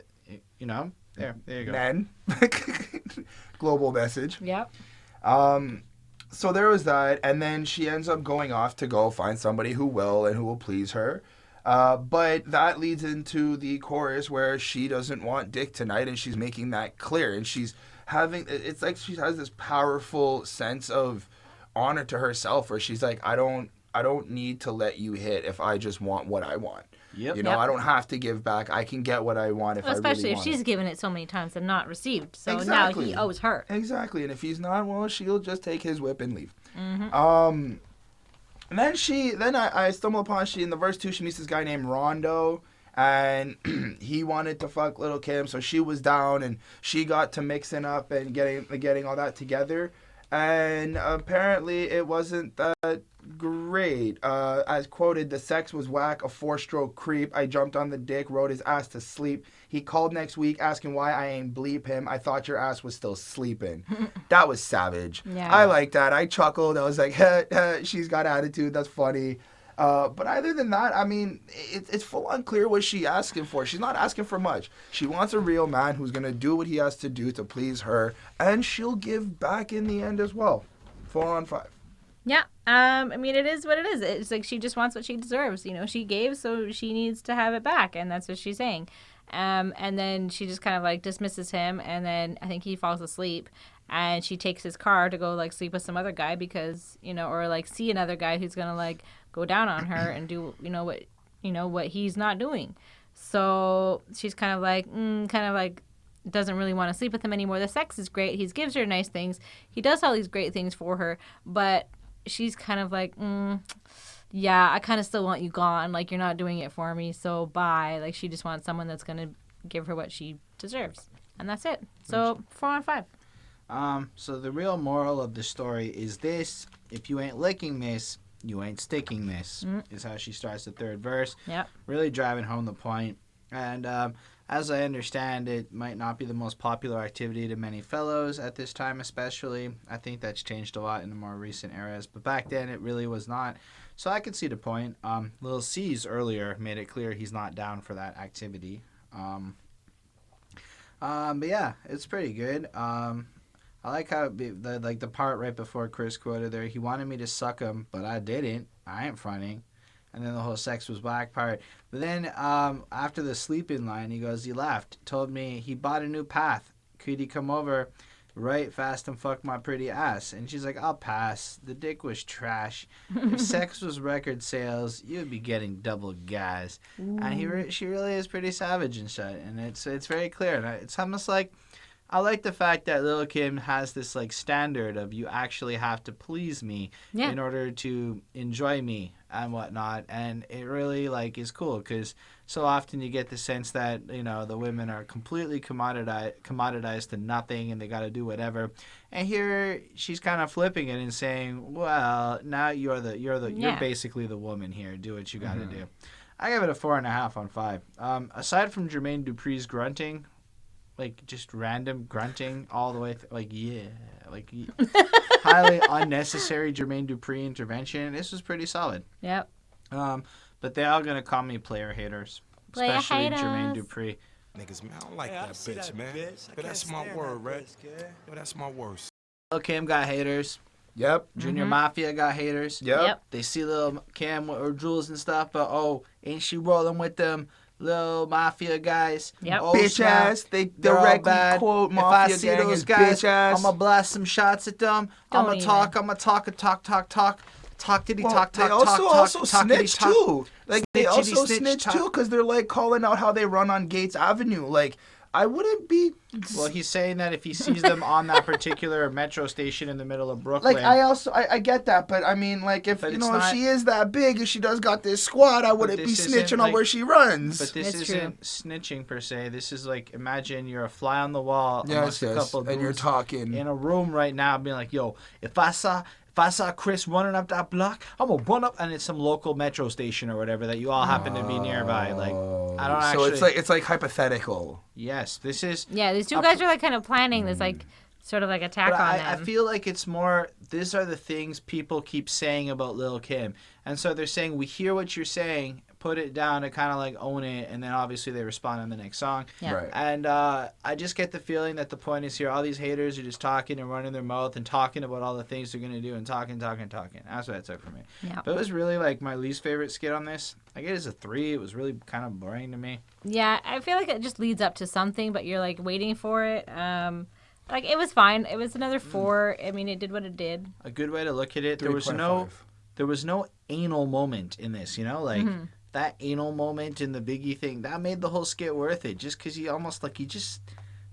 you go. Men. Global message. Yep. So there was that, and then she ends up going off to go find somebody who will please her. But that leads into the chorus where she doesn't want dick tonight, and she's making that clear. And it's like she has this powerful sense of honor to herself, where she's like, I don't need to let you hit if I just want what I want. Yep. I don't have to give back. I can get what I want if I really want it. Especially if she's given it so many times and not received. So Exactly. now he owes her. Exactly. And if he's not, well, she'll just take his whip and leave. Mm-hmm. And then I stumble upon, in the verse 2, she meets this guy named Rondo, and he wanted to fuck Lil Kim, so she was down, and she got to mixing up and getting all that together. And apparently it wasn't that great. As quoted, the sex was whack, a 4-stroke creep. I jumped on the dick, rode his ass to sleep. He called next week asking why I ain't bleep him. I thought your ass was still sleeping. That was savage. Yeah. I like that. I chuckled. I was like, she's got attitude. That's funny. But other than that, I mean, it's full unclear what she's asking for. She's not asking for much. She wants a real man who's going to do what he has to do to please her, and she'll give back in the end as well. 4 on 5. Yeah. I mean, it is what it is. It's like she just wants what she deserves. She gave, so she needs to have it back, and that's what she's saying. And then she just kind of like dismisses him, and then I think he falls asleep, and she takes his car to go like sleep with some other guy because or like see another guy who's gonna like go down on her and do what he's not doing. So she's kind of like doesn't really want to sleep with him anymore. The sex is great. He gives her nice things. He does all these great things for her, but she's kind of like, yeah, I kind of still want you gone. Like, you're not doing it for me, so bye. Like, she just wants someone that's going to give her what she deserves. And that's it. So, 4 on 5. So the real moral of the story is this: if you ain't licking this, you ain't sticking this, is how she starts the third verse. Yep. Really driving home the point. And as I understand, it might not be the most popular activity to many fellows at this time especially. I think that's changed a lot in the more recent eras, but back then it really was not. So I could see the point. Lil C's earlier made it clear he's not down for that activity. But yeah, it's pretty good. I like how the part right before Chris quoted there, he wanted me to suck him, but I didn't. I ain't fronting. And then the whole sex was whack part. But then after the sleeping line, he goes, he laughed, told me he bought a new path. Could he come over right fast and fuck my pretty ass? And she's like, I'll pass. The dick was trash. If sex was record sales, you'd be getting double gas. Ooh. And she really is pretty savage and shit. And it's very clear. And it's almost like, I like the fact that Lil Kim has this like standard of you actually have to please me in order to enjoy me and whatnot, and it really like is cool because so often you get the sense that the women are completely commoditized to nothing and they got to do whatever, and here she's kind of flipping it and saying, well, now you're basically the woman here. Do what you got to do. I give it a 4.5 on 5. Aside from Jermaine Dupri's grunting. Like, just random grunting all the way highly unnecessary Jermaine Dupri intervention. This was pretty solid. Yep. But they are going to call me player haters. Especially Jermaine Dupri. Niggas, man, I don't like that bitch, man. But that's my word, right? Yo, that's my worst. Lil Kim got haters. Yep. Junior M.A.F.I.A got haters. Yep. They see Lil Kim or Jules and stuff, but ain't she rolling with them little mafia guys. Yep. Oh, Bitch snap. ass. They They're all directly bad. quote If I Mafia see Gang those as guys, bitch ass. I'm gonna blast some shots at them. I'm Don't gonna talk. even. I'm gonna talk. Talk diddy Well, talk. they Talk also talk. snitch too. Like they Snitchity also snitch, snitch talk. too because they're like calling out how they run on Gates Avenue. Like I wouldn't be. Well, he's saying that if he sees them on that particular metro station in the middle of Brooklyn, Like I get that, but I mean, like if But you it's know if not- she is that big, if she does got this squad, I wouldn't be this isn't, snitching on like- where she runs. but this That's isn't snitching per se. This is like, imagine you're a fly on the wall amongst a couple and you're dudes talking. in a room right now, being like, "Yo, if I saw Chris running up that block, I'm gonna run up," and it's some local metro station or whatever that you all happen to be nearby. Like, I don't so actually. it's like hypothetical. Yes, this is. Yeah, these two guys are like kind of planning this like sort of like attack But on I them. feel like it's more, these are the things people keep saying about Lil Kim. And so they're saying, we hear what you're saying, put it down to kind of like own it. And then obviously they respond in the next song. Yeah. Right. And I just get the feeling that the point is here, all these haters are just talking and running their mouth and talking about all the things they're going to do and talking. That's what it took for me. Yeah. But it was really like my least favorite skit on this. I get it as a 3. It was really kind of boring to me. Yeah, I feel like it just leads up to something, but you're like waiting for it. Like it was fine. It was another 4. I mean, it did what it did. A good way to look at it, there was 3.5. no anal moment in this, you know, like that anal moment in the Biggie thing that made the whole skit worth it. Just because he almost like he just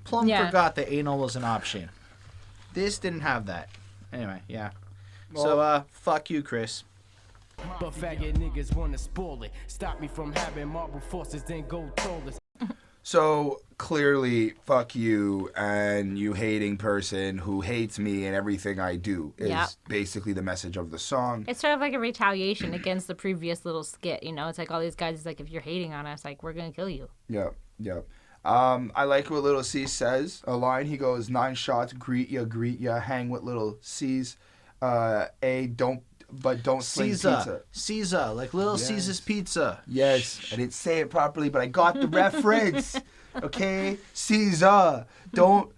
plumb forgot that anal was an option. This didn't have that. Anyway, yeah. So fuck you, Chris. But faggot niggas wanna spoil it. Stop me from having marble forces, then go trollers. So clearly, fuck you and you hating person who hates me and everything I do is Yep. basically the message of the song. It's sort of like a retaliation against the previous little skit, you know? It's like all these guys, it's like, if you're hating on us, like, we're going to kill you. Yep. I like what Little C says. A line, he goes, 9 shots, greet ya, hang with Little C's. Don't sling pizza. Caesar, like Little Yes. Caesar's Pizza. Yes, I didn't say it properly, but I got the reference. Okay, Caesar. Don't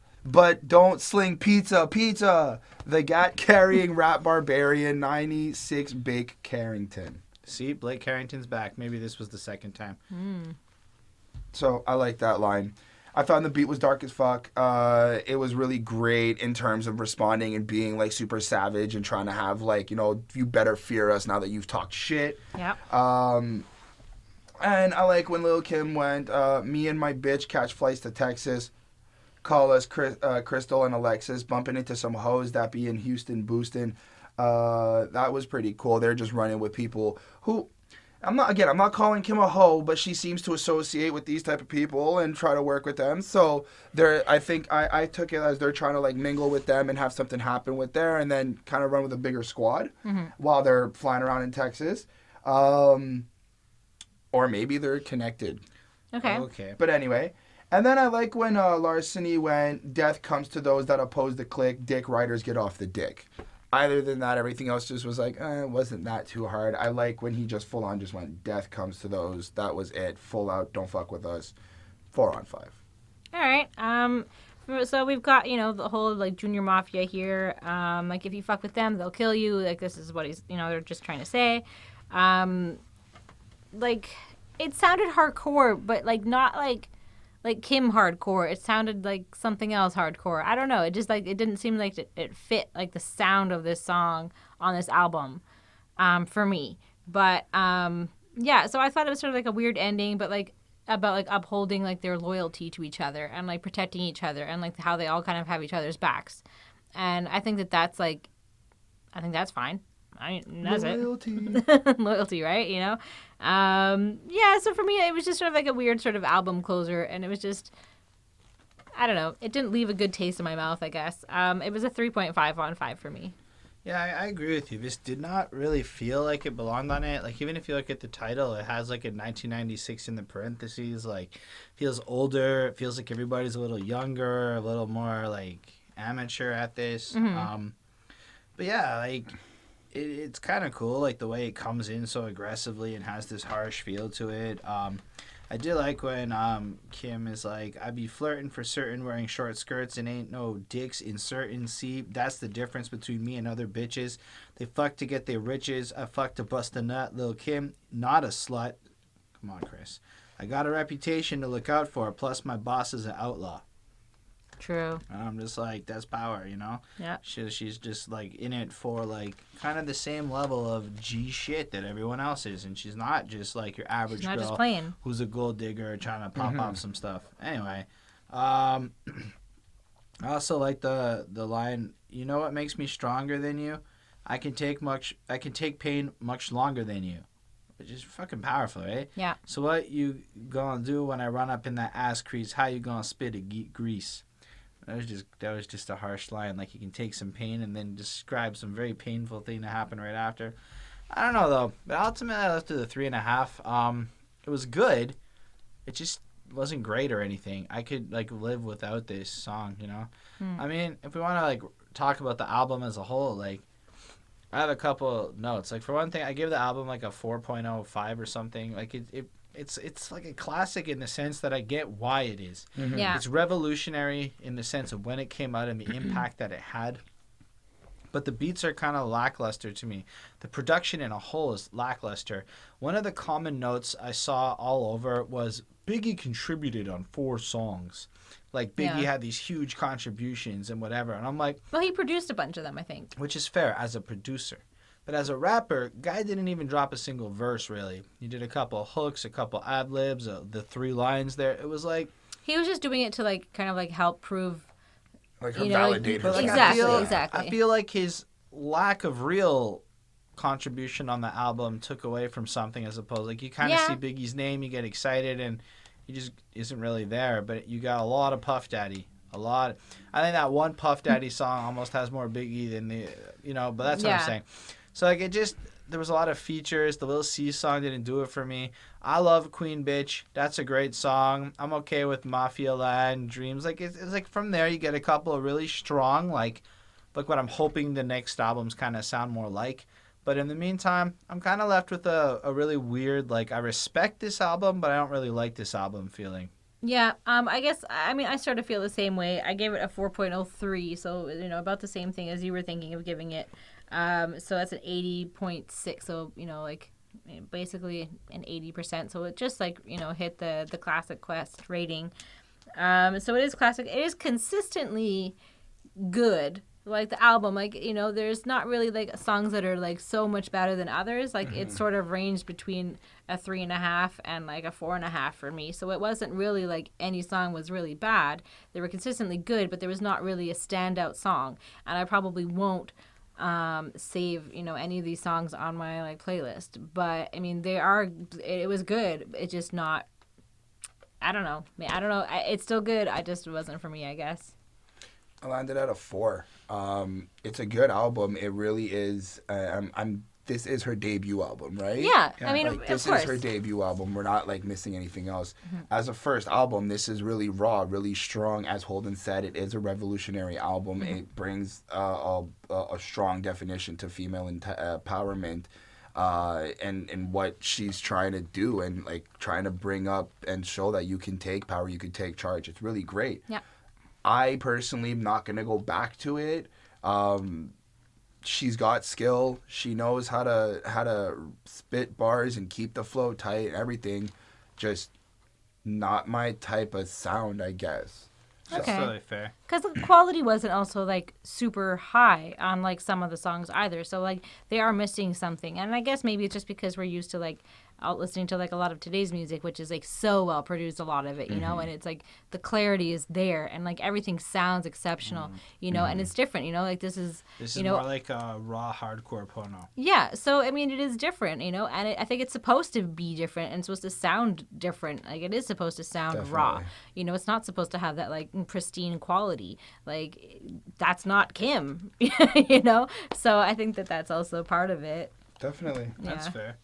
sling pizza. The gat carrying rap barbarian 96 Bake Carrington. See, Blake Carrington's back. Maybe this was the second time. So I like that line. I found the beat was dark as fuck. It was really great in terms of responding and being like super savage and trying to have like, you know, you better fear us now that you've talked shit. Yep. And I like when Lil Kim went, me and my bitch catch flights to Texas, call us Crystal and Alexis, bumping into some hoes that be in Houston boosting. That was pretty cool. They're just running with people who, I'm not calling Kim a hoe, but she seems to associate with these type of people and try to work with them. So I think I took it as they're trying to like mingle with them and have something happen with there and then kind of run with a bigger squad while they're flying around in Texas. Or maybe they're connected. Okay. But anyway. And then I like when Larceny went, death comes to those that oppose the clique, dick riders get off the dick. Other than that, everything else just was like, it wasn't that too hard. I like when he just full on just went, death comes to those. That was it. Full out, don't fuck with us. 4 on 5. All right. So we've got, you know, the whole like Junior Mafia here. Like if you fuck with them, they'll kill you. Like this is what he's, you know, they're just trying to say. Like it sounded hardcore, but like not like Kim Hard Core. It sounded like something else hardcore. I don't know. It just like it didn't seem like it fit like the sound of this song on this album for me. But yeah, so I thought it was sort of like a weird ending, but like about like upholding like their loyalty to each other and like protecting each other and like how they all kind of have each other's backs. And I think that's like, I think that's fine. That's Loyalty. it. Loyalty, right? You know? Yeah, so for me, it was just sort of like a weird sort of album closer, and it was just, I don't know. It didn't leave a good taste in my mouth, I guess. It was a 3.5 on 5 for me. Yeah, I agree with you. This did not really feel like it belonged on it. Like, even if you look at the title, it has, like, a 1996 in the parentheses. Like, feels older. It feels like everybody's a little younger, a little more, like, amateur at this. But, yeah, like, it's kind of cool, like, the way it comes in so aggressively and has this harsh feel to it. I did like when Kim is like, I be flirting for certain wearing short skirts and ain't no dicks in certain. See, that's the difference between me and other bitches. They fuck to get their riches. I fuck to bust a nut. Lil Kim, not a slut. Come on, Chris. I got a reputation to look out for, plus my boss is an outlaw. True. And I'm just like, that's power, you know? Yeah. She's just like in it for like kind of the same level of G shit that everyone else is. And she's not just like your average She's not girl just playing. who's a gold digger trying to pop off some stuff. Anyway, I also like the line, you know what makes me stronger than you? I can take pain much longer than you. Which is fucking powerful, right? Yeah. So what you gonna do when I run up in that ass crease? How you gonna spit it grease? That was just a harsh line. Like, you can take some pain and then describe some very painful thing that happened right after. I don't know though, but ultimately I left it a 3.5. It was good. It just wasn't great or anything. I could like live without this song, you know. I mean, if we want to like talk about the album as a whole, like, I have a couple notes. Like, for one thing, I give the album like a 4.05 or something. Like, it's like a classic in the sense that I get why it is. Yeah. It's revolutionary in the sense of when it came out and the impact that it had. But the beats are kind of lackluster to me. The production in a whole is lackluster. One of the common notes I saw all over was Biggie contributed on 4 songs. Like, Biggie had these huge contributions and whatever. And I'm like... Well, he produced a bunch of them, I think. Which is fair as a producer. But as a rapper, guy didn't even drop a single verse, really. He did a couple hooks, a couple ad-libs, the 3 lines there. It was like... He was just doing it to, like, kind of, like, help prove... Like, validate herself. Exactly. I feel like his lack of real contribution on the album took away from something as opposed... Like, you kind of see Biggie's name, you get excited, and he just isn't really there. But you got a lot of Puff Daddy. A lot. I think that one Puff Daddy song almost has more Biggie than the... You know, but that's what I'm saying. So, like, it just... There was a lot of features. The Lil C song didn't do it for me. I love Queen Bitch. That's a great song. I'm okay with Mafia Land, Dreams. Like, it's like from there you get a couple of really strong, like what I'm hoping the next albums kind of sound more like. But in the meantime, I'm kind of left with a really weird, like, I respect this album, but I don't really like this album feeling. Yeah, I guess, I mean, I sort of feel the same way. I gave it a 4.03, so, you know, about the same thing as you were thinking of giving it. So that's an 80.6, so, you know, like, basically an 80%. So it just, like, you know, hit the Classic Quest rating. So it is classic. It is consistently good. Like, the album, like, you know, there's not really, like, songs that are, like, so much better than others. Like, it sort of ranged between a 3.5 and, like, a 4.5 for me. So it wasn't really, like, any song was really bad. They were consistently good, but there was not really a standout song. And I probably won't save, you know, any of these songs on my, like, playlist. But, I mean, it was good. It's just not, I don't know. It's still good. I just wasn't for me, I guess. I landed at a 4. It's a good album. It really is. This is her debut album, right? Yeah. I mean, like, this of course. is her debut album. We're not, like, missing anything else. As a first album, this is really raw, really strong. As Holden said, it is a revolutionary album. It brings a strong definition to female empowerment and what she's trying to do and, like, trying to bring up and show that you can take power, you can take charge. It's really great. Yeah. I personally am not going to go back to it. She's got skill. She knows how to spit bars and keep the flow tight and everything. Just not my type of sound, I guess. That's totally fair. Because the quality wasn't also, like, super high on, like, some of the songs either. So, like, they are missing something. And I guess maybe it's just because we're used to, like, out listening to, like, a lot of today's music, which is, like, so well produced, a lot of it, you know, and it's, like, the clarity is there and, like, everything sounds exceptional, you know, and it's different, you know, like, this is you know, more like a raw hardcore porno. Yeah, so, I mean, it is different, you know, and I think it's supposed to be different and supposed to sound different. Like, it is supposed to sound raw. You know, it's not supposed to have that, like, pristine quality. Like, that's not Kim, you know? So I think that's also part of it. Definitely. That's fair.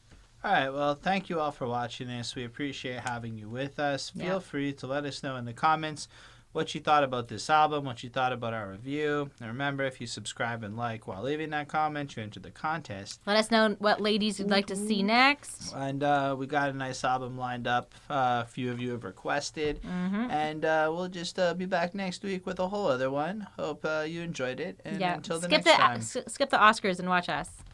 All right, well, thank you all for watching this. We appreciate having you with us. Feel free to let us know in the comments what you thought about this album, what you thought about our review. And remember, if you subscribe and like while leaving that comment, you enter the contest. Let us know what ladies you'd like to see next. And we got a nice album lined up. A few of you have requested. And we'll just be back next week with a whole other one. Hope you enjoyed it. And until the next time. Skip the Oscars and watch us.